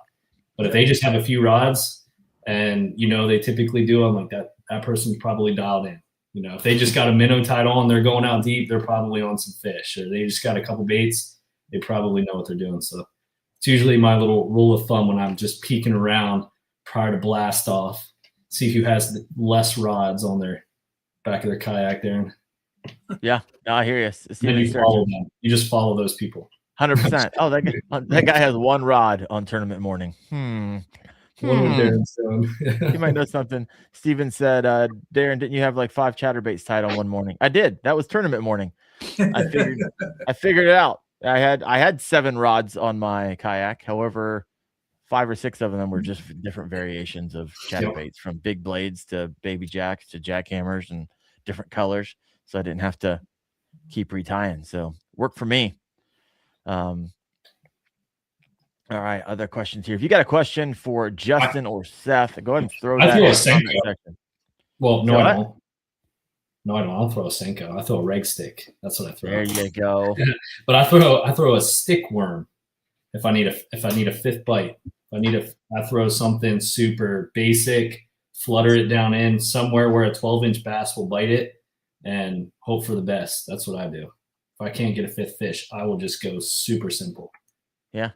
But if they just have a few rods and they typically do, I'm like, that person's probably dialed in. If they just got a minnow tied on, they're going out deep, they're probably on some fish. Or they just got a couple baits, they probably know what they're doing. So it's usually my little rule of thumb when I'm just peeking around prior to blast off, see who has less rods on their back of their kayak there. Yeah, no, I hear you. Then you follow them. You just follow those people. 100%. Oh, that guy has one rod on tournament morning. What would Darren say? You might know something. Steven said, Darren, didn't you have like 5 chatterbaits tied on one morning? I did. That was tournament morning. I figured it out. I had 7 rods on my kayak. However, 5 or 6 of them were just different variations of chatterbaits, from big blades to baby jacks to jackhammers and different colors. So I didn't have to keep retying. So worked for me. All right, other questions here. If you got a question for Justin or Seth, go ahead and throw that in the comment section. Well, no, I don't. No, I don't. I'll throw a Senko. I throw a reg stick. That's what I throw. There you go. But I throw a stick worm if I need a fifth bite. I throw something super basic, flutter it down in somewhere where a 12-inch bass will bite it, and hope for the best. That's what I do. If I can't get a fifth fish, I will just go super simple. Yeah.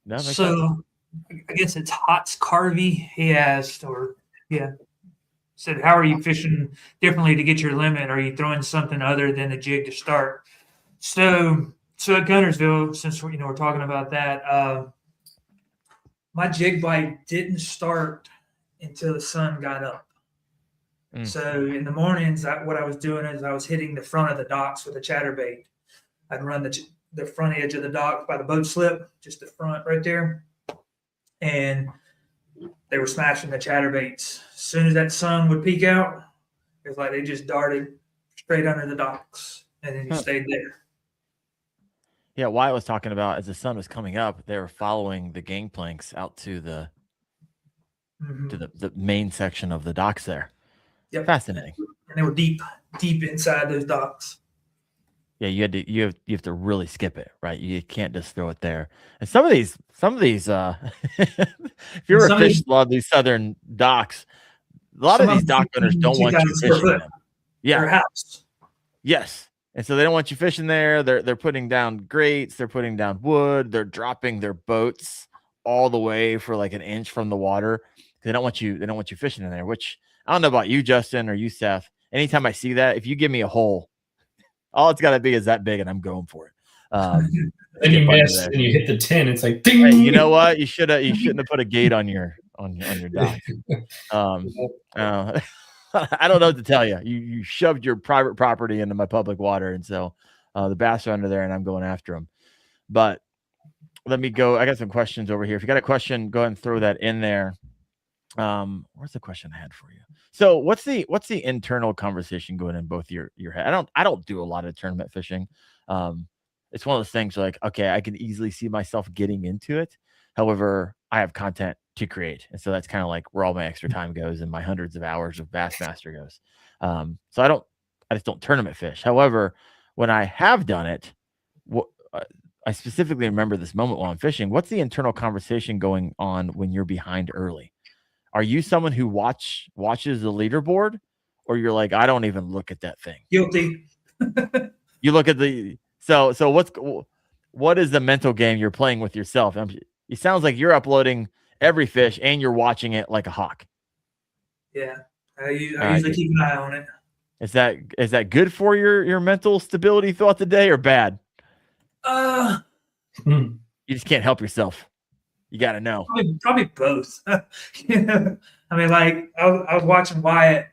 No, so I guess it's Hots Carvey. He asked, said, how are you fishing differently to get your limit? Are you throwing something other than the jig to start? So at Guntersville, since we're talking about that, my jig bite didn't start until the sun got up. So in the mornings, what I was doing is I was hitting the front of the docks with a chatterbait. I'd run the front edge of the dock by the boat slip, just the front right there. And they were smashing the chatterbaits. As soon as that sun would peek out, it was like they just darted straight under the docks, and then you stayed there. Yeah, Wyatt was talking about, as the sun was coming up, they were following the gangplanks out to the main section of the docks there. Yep. Fascinating. And they were deep inside those docks. Yeah, you have to really skip it, right? You can't just throw it there. And some of these if you ever fished a lot of these southern docks, a lot of these dock owners don't want you fishing them. Yeah. Their house. Yes. And so they don't want you fishing there. They're putting down grates, they're putting down wood, they're dropping their boats all the way for like an inch from the water. They don't want you fishing in there, which I don't know about you, Justin, or you, Seth. Anytime I see that, if you give me a hole, all it's got to be is that big, and I'm going for it. And you miss, and you hit the 10. It's like, ding. Hey, you know what? You shouldn't have put a gate on your dock. I don't know what to tell you. You shoved your private property into my public water, and so the bass are under there, and I'm going after them. But let me go. I got some questions over here. If you got a question, go ahead and throw that in there. Where's the question I had for you? So what's the internal conversation going in both your head? I don't do a lot of tournament fishing. It's one of those things like, okay, I can easily see myself getting into it. However, I have content to create. And so that's kind of like where all my extra time goes and my hundreds of hours of Bassmaster goes. So I just don't tournament fish. However, when I have done it, I specifically remember this moment while I'm fishing. What's the internal conversation going on when you're behind early? Are you someone who watches the leaderboard, or you're like, I don't even look at that thing? Guilty. You look at what is the mental game you're playing with yourself? It sounds like you're uploading every fish and you're watching it like a hawk. Yeah, I usually keep an eye on it. Is that good for your mental stability throughout the day, or bad? You just can't help yourself. You got to know. Probably both. I mean, like I was watching Wyatt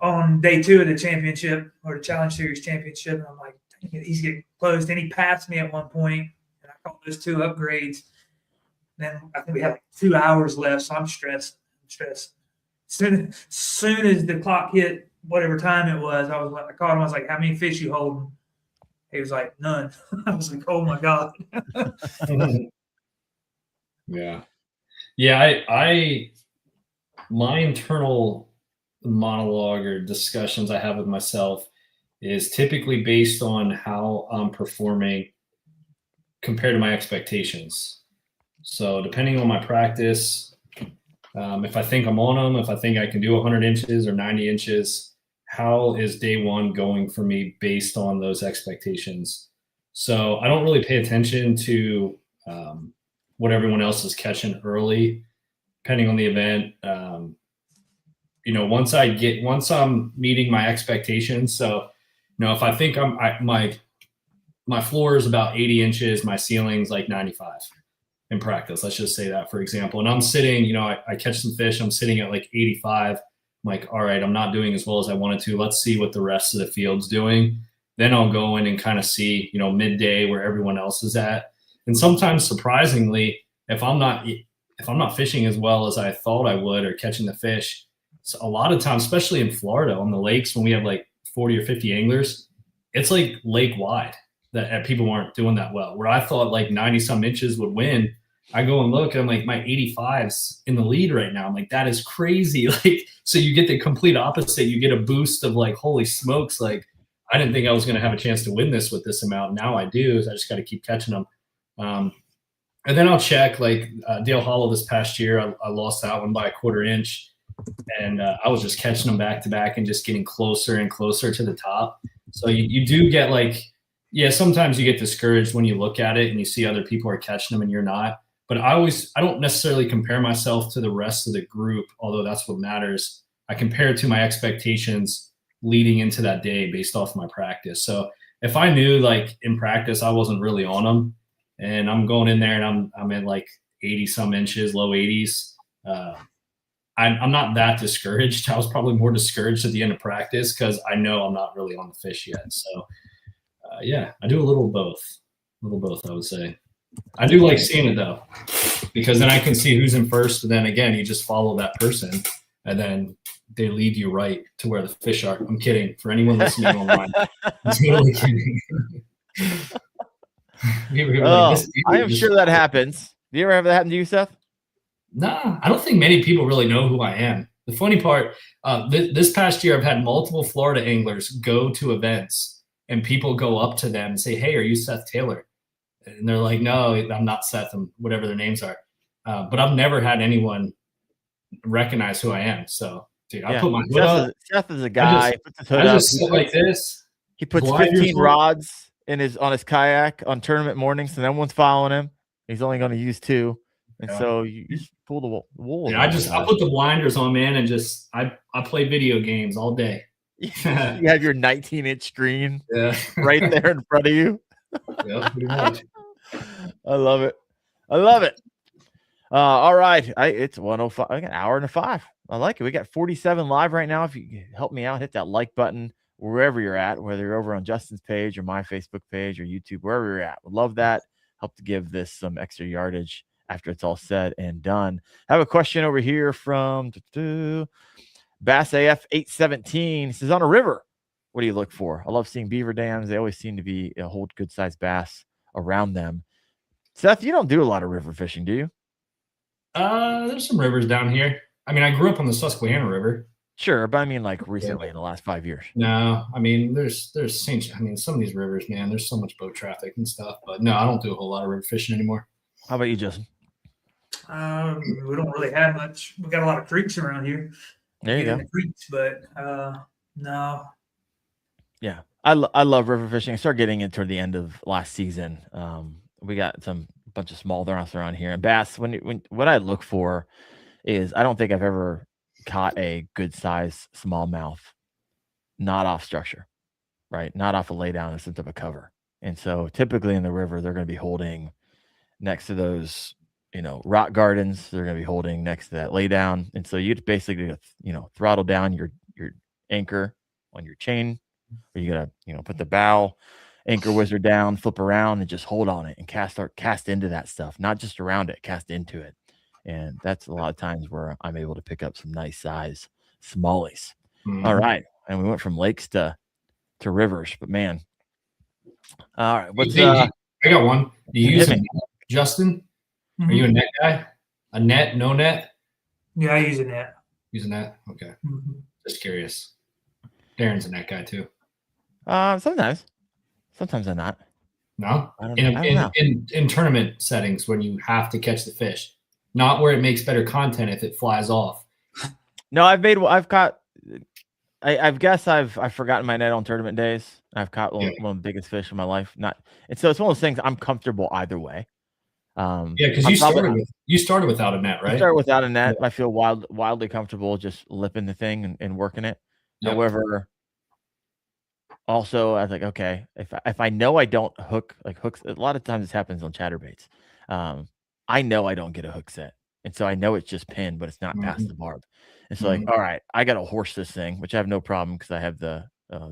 on day 2 of the championship, or the Challenge Series championship, and I'm like, he's getting close. And he passed me at one point, and I called those 2 upgrades. Then I think we had like 2 hours left, so I'm stressed. Soon as the clock hit whatever time it was, I called him. I was like, "How many fish you holding?" He was like, "None." I was like, "Oh my god." Yeah. My internal monologue or discussions I have with myself is typically based on how I'm performing compared to my expectations. So depending on my practice, if I think I'm on them, if I think I can do 100 inches or 90 inches, how is day one going for me based on those expectations? So I don't really pay attention to what everyone else is catching early, depending on the event. Once I'm meeting my expectations. So, if I think my floor is about 80 inches, my ceiling's like 95 in practice. Let's just say that, for example. And I'm sitting, I catch some fish. I'm sitting at like 85. I'm like, all right, I'm not doing as well as I wanted to. Let's see what the rest of the field's doing. Then I'll go in and kind of see, midday where everyone else is at. And sometimes, surprisingly, if I'm not fishing as well as I thought I would or catching the fish, so a lot of times, especially in Florida on the lakes, when we have like 40 or 50 anglers, it's like lake wide that people aren't doing that well. Where I thought like 90 some inches would win, I go and look, and I'm like, my 85's in the lead right now. I'm like, that is crazy. Like, so you get the complete opposite. You get a boost of like, holy smokes, like I didn't think I was going to have a chance to win this with this amount. Now I do. So I just got to keep catching them. And then I'll check like Dale Hollow this past year. I lost that one by a 1/4 inch. And I was just catching them back to back and just getting closer and closer to the top. So you do get like, sometimes you get discouraged when you look at it and you see other people are catching them and you're not. But I don't necessarily compare myself to the rest of the group, although that's what matters. I compare it to my expectations leading into that day based off my practice. So if I knew like in practice I wasn't really on them and I'm going in there and I'm at like 80 some inches, low 80s, I'm not that discouraged. I was probably more discouraged at the end of practice because I know I'm not really on the fish yet. So, I do a little both. I would say. I do like seeing it though, because then I can see who's in first. And then again, you just follow that person, and then they lead you right to where the fish are. I'm kidding. For anyone listening online, I'm totally kidding. I am sure that happens. Do you ever have that happen to you, Seth? No, I don't think many people really know who I am. The funny part, this past year, I've had multiple Florida anglers go to events and people go up to them and say, "Hey, are you Seth Taylor?" And they're like, "No, I'm not Seth," and whatever their names are. But I've never had anyone recognize who I am. So, dude, I put my hood up. Seth is a guy. Puts his hood I up. just sit like this. He puts 15 rods on his kayak on tournament mornings, so no one's following him. He's only going to use 2. And so you just pull the wool. Yeah, I put the blinders on, man, and just I play video games all day. You have your 19-inch screen right there in front of you. Yeah, pretty much. I love it. All right. It's 1:05. I got an hour and a 5. I like it. We got 47 live right now. If you help me out, hit that like button wherever you're at, whether you're over on Justin's page or my Facebook page or YouTube, wherever you're at. Would love that. Help to give this some extra yardage after it's all said and done. I have a question over here from Bass AF 817. He says, on a river, what do you look for? I love seeing beaver dams. They always seem to hold good sized bass around them. Seth, you don't do a lot of river fishing, do you? There's some rivers down here. I mean, I grew up on the Susquehanna River. Sure, but I mean like recently in the last 5 years. No, I mean there's some of these rivers, man, there's so much boat traffic and stuff. But no, I don't do a whole lot of river fishing anymore. How about you, Justin? We don't really have much. We got a lot of creeks around here. There you go. Creeks, but no. Yeah, I love river fishing. I started getting it toward the end of last season. We got bunch of smallmouth around here, and bass. When what I look for is I don't think I've ever caught a good size smallmouth not off structure, right? Not off a laydown or some type of cover. And so typically in the river, they're going to be holding next to those, rock gardens. They're going to be holding next to that laydown. And so you'd basically, throttle down your anchor on your chain, or you got to, put the bow anchor wizard down, flip around and just hold on it and cast into that stuff, not just around it, cast into it. And that's a lot of times where I'm able to pick up some nice size smallies. Mm-hmm. All right. And we went from lakes to rivers, but man. All right. I got one. Do you use a net, Justin? Mm-hmm. Are you a net guy? A net, no net? Yeah, I use a net. Use a net? Okay. Mm-hmm. Just curious. Darren's a net guy too. Sometimes I'm not. No? I don't know. In tournament settings when you have to catch the fish. Not where it makes better content if it flies off. No, I've caught I guess I've forgotten my net on tournament days. I've caught one of the biggest fish in my life. And so it's one of those things I'm comfortable either way. Yeah, because you started without a net, I right? started without a net. I feel wildly comfortable just lipping the thing and working it. Yep. However, also I was like, okay, if I know I don't hook like hooks, a lot of times this happens on chatterbaits. I know I don't get a hook set. And so I know it's just pinned, but it's not past the barb. And so like, all right, I got to horse this thing, which I have no problem because I have the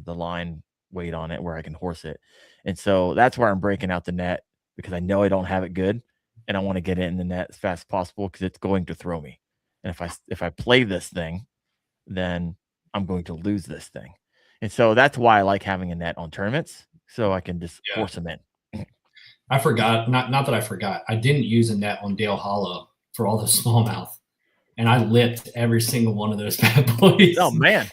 line weight on it where I can horse it. And so that's where I'm breaking out the net because I know I don't have it good and I want to get it in the net as fast as possible because it's going to throw me. And if I play this thing, then I'm going to lose this thing. And so that's why I like having a net on tournaments so I can just force them in. I forgot, not that I forgot. I didn't use a net on Dale Hollow for all the smallmouth. And I lipped every single one of those bad boys. Oh man.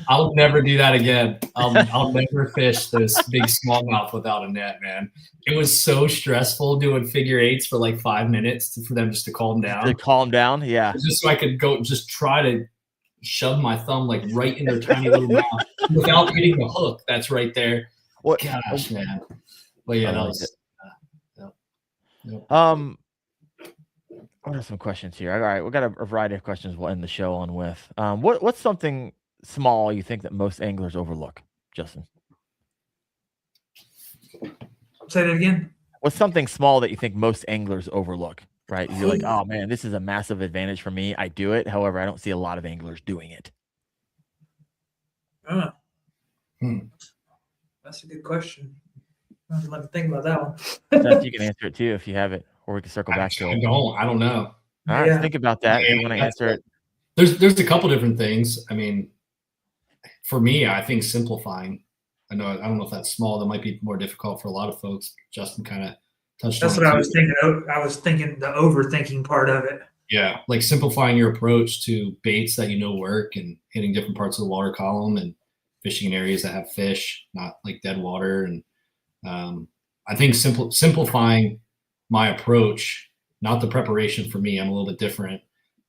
I'll never do that again. I'll never fish those big smallmouth without a net, man. It was so stressful doing figure eights for like 5 minutes for them just to calm down. To calm down, yeah. Just so I could go just try to shove my thumb like right in their tiny little mouth without hitting the hook that's right there. What? Gosh, man. But yeah, that was I have some questions here. All right, we got a variety of questions we'll end the show on with. What's something small you think that most anglers overlook, Justin? Say that again. What's something small that you think most anglers overlook? Right? You're like, oh man, this is a massive advantage for me. I do it. However, I don't see a lot of anglers doing it. That's a good question. I have to think about that one. Seth, you can answer it too if you have it, or we can circle back to it. I don't know. All right, think about that. If you want to answer it. There's a couple different things. I mean, for me, I think simplifying. I don't know if that's small. That might be more difficult for a lot of folks. Justin kind of touched on. That's what I was thinking. I was thinking the overthinking part of it. Yeah, like simplifying your approach to baits that work and hitting different parts of the water column and fishing in areas that have fish, not like dead water. And I think simplifying my approach, not the preparation for me. I'm a little bit different,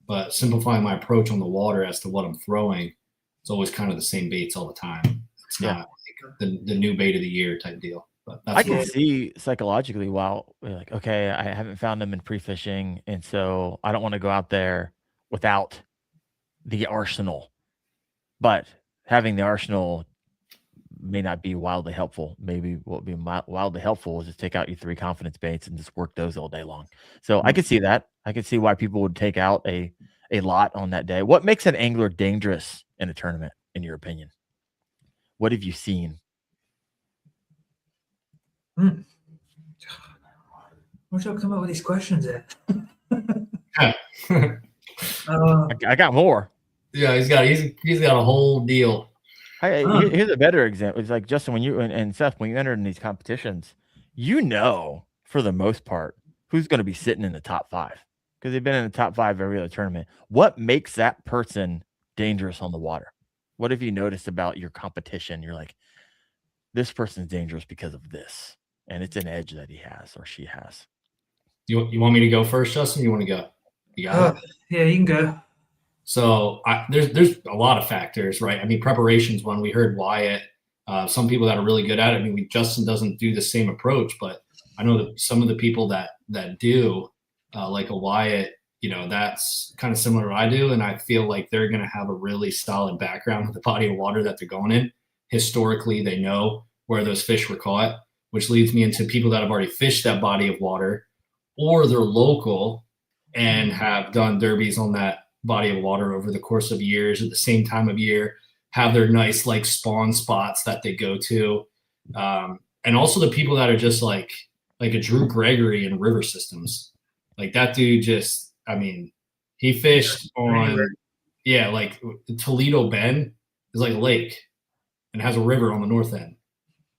but simplifying my approach on the water as to what I'm throwing. It's always kind of the same baits all the time. It's not like the new bait of the year type deal. But that's I can see psychologically while we're like, okay, I haven't found them in pre-fishing, and so I don't want to go out there without the arsenal. But having the arsenal may not be wildly helpful. Maybe what would be wildly helpful is just take out your 3 confidence baits and just work those all day long. So I could see that. I could see why people would take out a lot on that day. What makes an angler dangerous in a tournament, in your opinion? What have you seen? Where'd y'all come up with these questions at? I got more. Yeah, he's got a whole deal. Here's a better example. It's like, Justin, when you and Seth, when you enter in these competitions, for the most part, who's going to be sitting in the top 5 because they've been in the top 5 every other tournament. What makes that person dangerous on the water? What have you noticed about your competition? You're like, this person's dangerous because of this, and it's an edge that he has or she has. You want me to go first, Justin? You want to go? You got it? Yeah, you can go. So there's a lot of factors, right? I mean, preparation's one. We heard Wyatt. Some people that are really good at it. I mean, Justin doesn't do the same approach, but I know that some of the people that do, like a Wyatt, that's kind of similar to what I do, and I feel like they're going to have a really solid background with the body of water that they're going in. Historically, they know where those fish were caught, which leads me into people that have already fished that body of water, or they're local and have done derbies on that body of water over the course of years at the same time of year, have their nice like spawn spots that they go to. And also the people that are just like a Drew Gregory in river systems. Like that dude just, I mean, he fished on, like Toledo Bend is like a lake and has a river on the north end.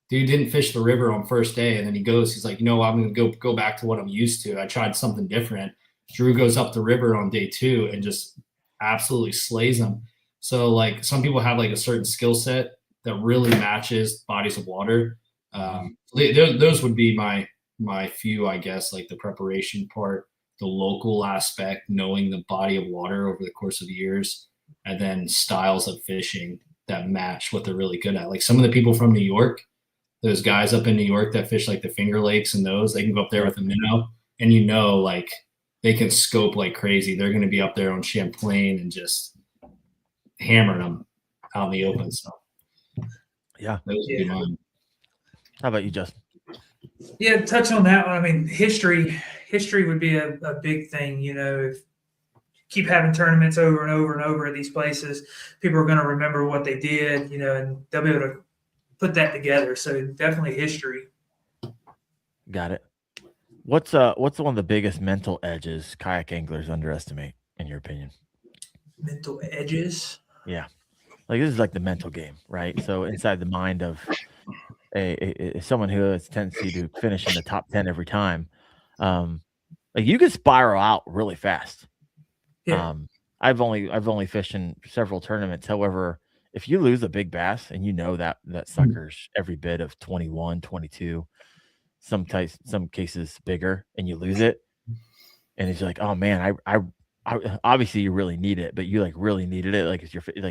Dude didn't fish the river on first day. And then he's like, I'm going to go back to what I'm used to. I tried something different. Drew goes up the river on day 2 and just absolutely slays them. So like some people have like a certain skill set that really matches bodies of water. Those would be my few, I guess, like the preparation part, the local aspect, knowing the body of water over the course of years, and then styles of fishing that match what they're really good at. Like some of the people from New York, those guys up in New York that fish like the Finger Lakes and those, they can go up there with a minnow, and like they can scope like crazy. They're going to be up there on Champlain and just hammering them out in the open. So yeah, those would be mine. How about you, Justin? Yeah, touch on that one. I mean, history would be a big thing. You know, if keep having tournaments over and over and over at these places, people are going to remember what they did, you know, and they'll be able to put that together. So definitely history. Got it. What's one of the biggest mental edges kayak anglers underestimate, in your opinion? Mental edges? Yeah. Like this is like the mental game, right? So inside the mind of someone who has a tendency to finish in the top 10 every time, like you can spiral out really fast. Yeah. I've only fished in several tournaments. However, if you lose a big bass and you know that sucker's every bit of 21, 22, some cases bigger, and you lose it, and it's like, oh man, I obviously you really need it, but you like really needed it. Like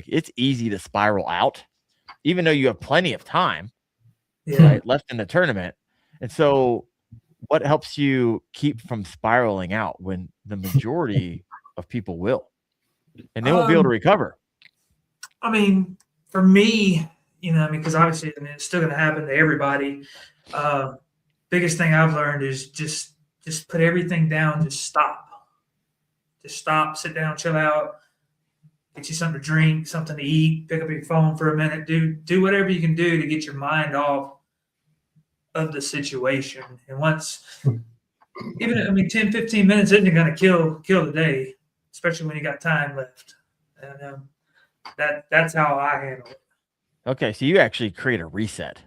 it's easy to spiral out, even though you have plenty of time, right, left in the tournament. And so, what helps you keep from spiraling out when the majority of people will, and they won't be able to recover? I mean, for me, you know, I mean, because obviously, I mean, it's still going to happen to everybody. Biggest thing I've learned is just put everything down. Just stop, sit down, chill out, get you something to drink, something to eat, pick up your phone for a minute, do whatever you can do to get your mind off of the situation. And once, even, I mean, 10, 15 minutes isn't going to kill the day, especially when you got time left. And that's how I handle it. Okay, so you actually create a reset.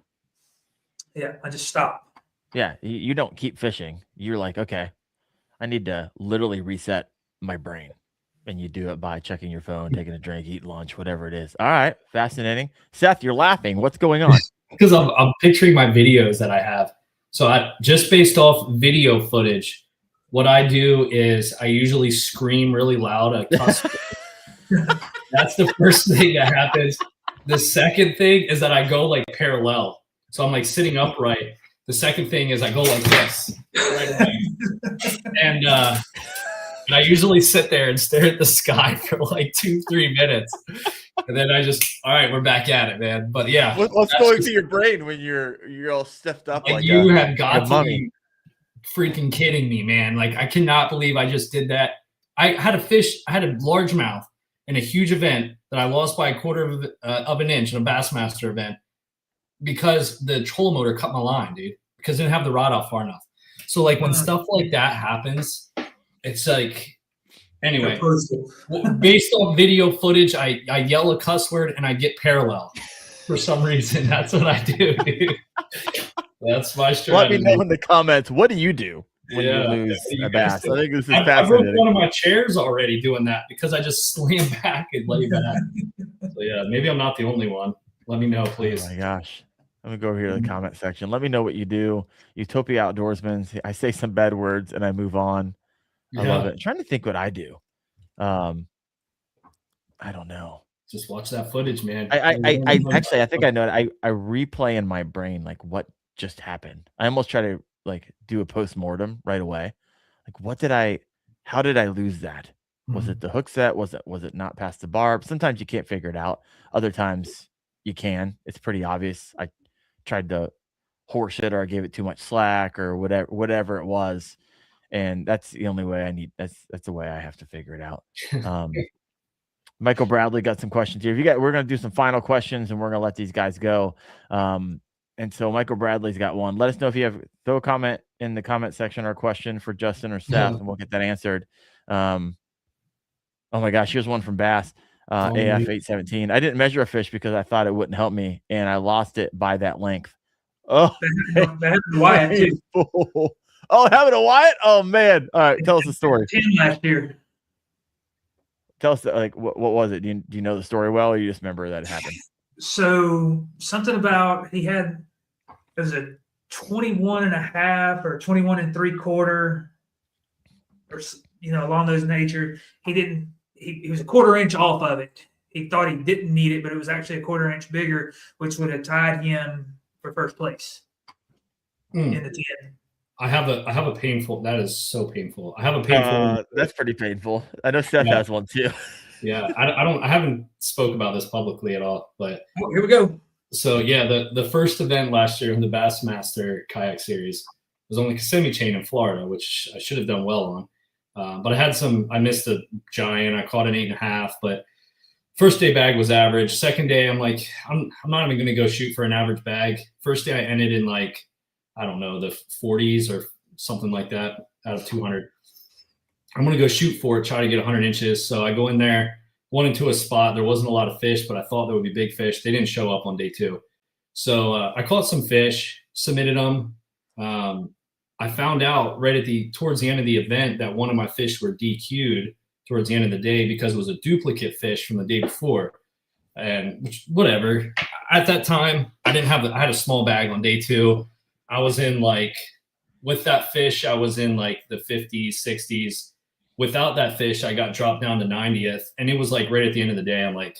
Yeah, I just stop. Yeah, you don't keep fishing. You're like, okay, I need to literally reset my brain. And you do it by checking your phone, taking a drink, eating lunch, whatever it is. All right, fascinating. Seth, you're laughing. What's going on? Because I'm picturing my videos that I have. So I just based off video footage, what I do is I usually scream really loud at cuss. That's the first thing that happens. The second thing is that I go like parallel. So I'm like sitting upright. The second thing is I go like this. And I usually sit there and stare at the sky for like 2-3 minutes. And then I just, all right, we're back at it, man. But yeah. What's going through your brain when you're all stiffed up like you have got to be freaking kidding me, man. Like I cannot believe I just did that. I had a largemouth in a huge event that I lost by a quarter of an inch in a Bassmaster event because the trolling motor cut my line, dude, because I didn't have the rod out far enough. So like when stuff like that happens, it's like, anyway, based on video footage, I yell a cuss word and I get parallel for some reason. That's what I do, dude. That's my strategy. Let me know in the comments, what do you do when you lose a bass? I think this is fascinating. I broke one of my chairs already doing that because I just slam back and lay back. So yeah, maybe I'm not the only one. Let me know, please. Oh my gosh. Let me go over here to the comment section. Let me know what you do. Utopia Outdoorsman. I say some bad words and I move on. I love it. I'm trying to think what I do. I don't know. Just watch that footage, man. I actually, I think I know it. I replay in my brain like what just happened. I almost try to like do a post-mortem right away. Like how did I lose that? Was it the hook set? Was it not past the barb? Sometimes you can't figure it out. Other times you can. It's pretty obvious. I tried to horse it or I gave it too much slack or whatever it was. And that's the only way I need. That's the way I have to figure it out. Michael Bradley got some questions here. We're going to do some final questions and we're going to let these guys go. And so Michael Bradley's got one. Let us know if you throw a comment in the comment section or a question for Justin or Seth, and we'll get that answered. Oh my gosh, here's one from Bass, AF 817. I didn't measure a fish because I thought it wouldn't help me, and I lost it by that length. Oh, that happened to Wyatt too. Oh, having a Wyatt? Oh man! All right, tell us the story. 10 last year. Tell us, like, what was it? Do you know the story well, or you just remember that it happened? So something about it was a 21 and a half or 21 and 3/4, or along those nature. He was a 1/4 inch off of it. he thought he didn't need it, but it was actually a 1/4 inch bigger, which would have tied him for first place in the 10. I have a painful. That is so painful. I have a painful. That's pretty painful. I know Seth has one too. Yeah, I haven't spoke about this publicly at all, but here we go. So yeah, the first event last year in the Bassmaster Kayak Series was on the Kissimmee chain in Florida, which I should have done well on. But I missed a giant. I caught an 8.5, but first day bag was average. Second day, I'm like, I'm not even going to go shoot for an average bag. First day I ended in like, I don't know, the 40s or something like that out of 200. I'm going to go shoot for it, try to get 100 inches. So I go in there, went into a spot. There wasn't a lot of fish, but I thought there would be big fish. They didn't show up on day 2. So I caught some fish, submitted them. I found out towards the end of the event that one of my fish were DQ'd towards the end of the day because it was a duplicate fish from the day before. And whatever. At that time, I had a small bag on day 2. I was in like, with that fish, I was in like the 50s, 60s. Without that fish, I got dropped down to 90th. And it was like right at the end of the day, I'm like,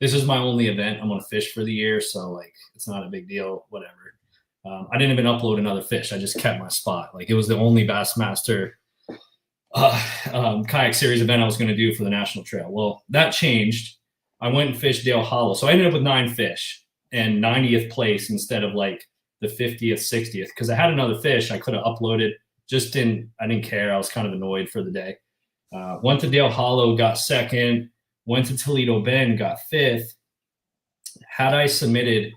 this is my only event I'm going to fish for the year. So like, it's not a big deal, whatever. I didn't even upload another fish. I just kept my spot. Like it was the only Bassmaster Kayak Series event I was going to do for the National Trail. Well, that changed. I went and fished Dale Hollow. So I ended up with 9 fish and 90th place instead of like the 50th, 60th, because I had another fish I could have uploaded. I didn't care. I was kind of annoyed for the day. Went to Dale Hollow, got 2nd. Went to Toledo Bend, got 5th. Had I submitted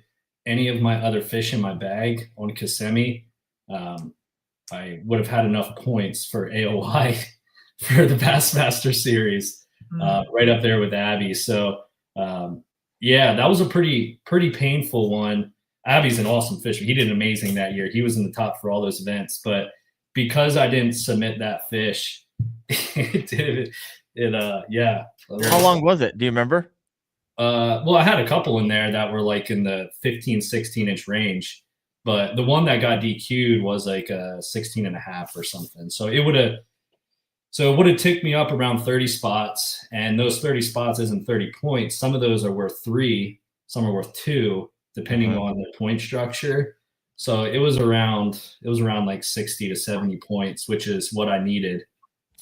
any of my other fish in my bag on Kissimmee, I would have had enough points for AOI for the Bassmaster Series, right up there with Abby. So, yeah, that was a pretty painful one. Abby's an awesome fisher. He did amazing that year. He was in the top for all those events. But because I didn't submit that fish, yeah. How long was it? Do you remember? Well, I had a couple in there that were like in the 15, 16 inch range, but the one that got DQ'd was like a 16.5 or something. So it would have ticked me up around 30 spots, and those 30 spots isn't 30 points. Some of those are worth 3, some are worth 2, depending on the point structure. So it was around like 60 to 70 points, which is what I needed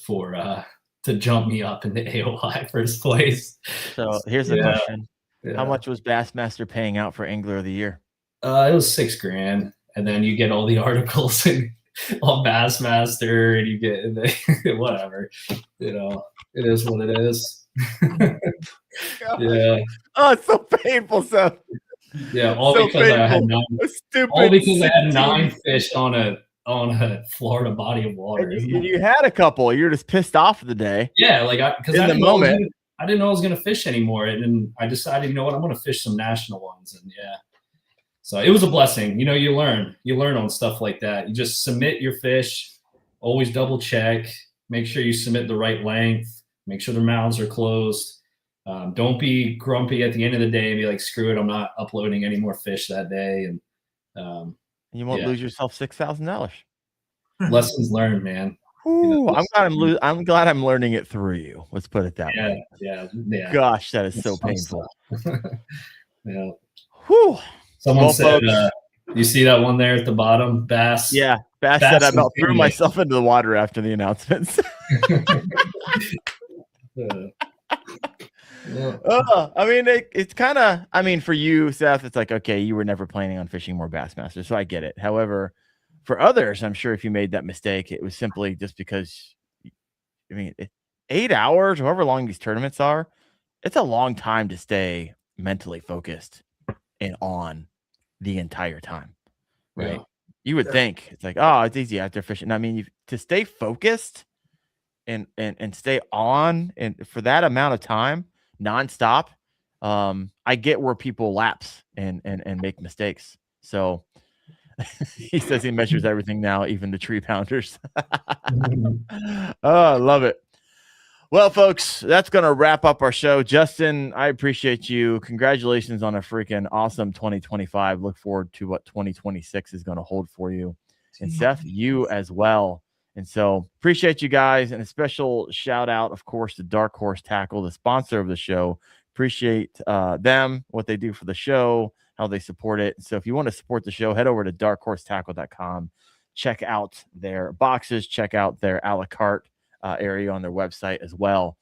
for to jump me up into AOI first place. So here's the question. Yeah. How much was Bassmaster paying out for Angler of the Year? It was $6,000. And then you get all the articles on Bassmaster, and you get whatever. You know, it is what it is. Yeah. Oh, it's so painful, so. Yeah, all so because painful. I had 9 fish on a Florida body of water. You had a couple. You're just pissed off of the day. Yeah, like because I didn't know I was gonna fish anymore, and then I decided, you know what, I'm gonna fish some national ones, and yeah. So it was a blessing. You know, you learn on stuff like that. You just submit your fish, always double check, make sure you submit the right length, make sure their mouths are closed. Don't be grumpy at the end of the day and be like, screw it, I'm not uploading any more fish that day. And you won't lose yourself $6,000. Lessons learned, man. Ooh, I'm glad I'm learning it through you. Let's put it that way. Yeah. Gosh, that is so painful. Yeah. Whew. Someone said, you see that one there at the bottom, Bass? Yeah, Bass said I about threw myself into the water after the announcements. I mean, it's kind of, I mean, for you, Seth, it's like, okay, you were never planning on fishing more Bassmaster, so I get it. However, for others, I'm sure if you made that mistake, it was simply just because, I mean, 8 hours, however long these tournaments are, it's a long time to stay mentally focused and on the entire time, right? Yeah. You would think it's like, oh, it's easy after fishing. I mean, to stay focused and stay on and for that amount of time, nonstop. I get where people lapse and make mistakes. So he says he measures everything now, even the tree pounders. Oh, I love it. Well, folks, that's going to wrap up our show. Justin, I appreciate you. Congratulations on a freaking awesome 2025. Look forward to what 2026 is going to hold for you. And Seth, you as well. And so appreciate you guys. And a special shout out, of course, to Dark Horse Tackle, the sponsor of the show, Appreciate them, what they do for the show, how they support it. So if you want to support the show, head over to darkhorsetackle.com. Check out their boxes. Check out their a la carte area on their website as well.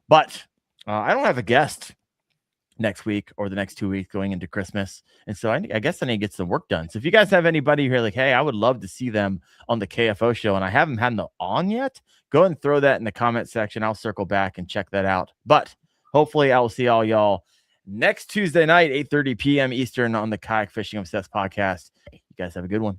But I don't have a guest next week or the next 2 weeks going into Christmas. And so I guess I need to get some work done. So if you guys have anybody here like, hey, I would love to see them on the KFO show and I haven't had them on yet, go ahead and throw that in the comment section. I'll circle back and check that out. But hopefully I will see all y'all next Tuesday night, 8:30 p.m. Eastern on the Kayak Fishing Obsessed podcast. You guys have a good one.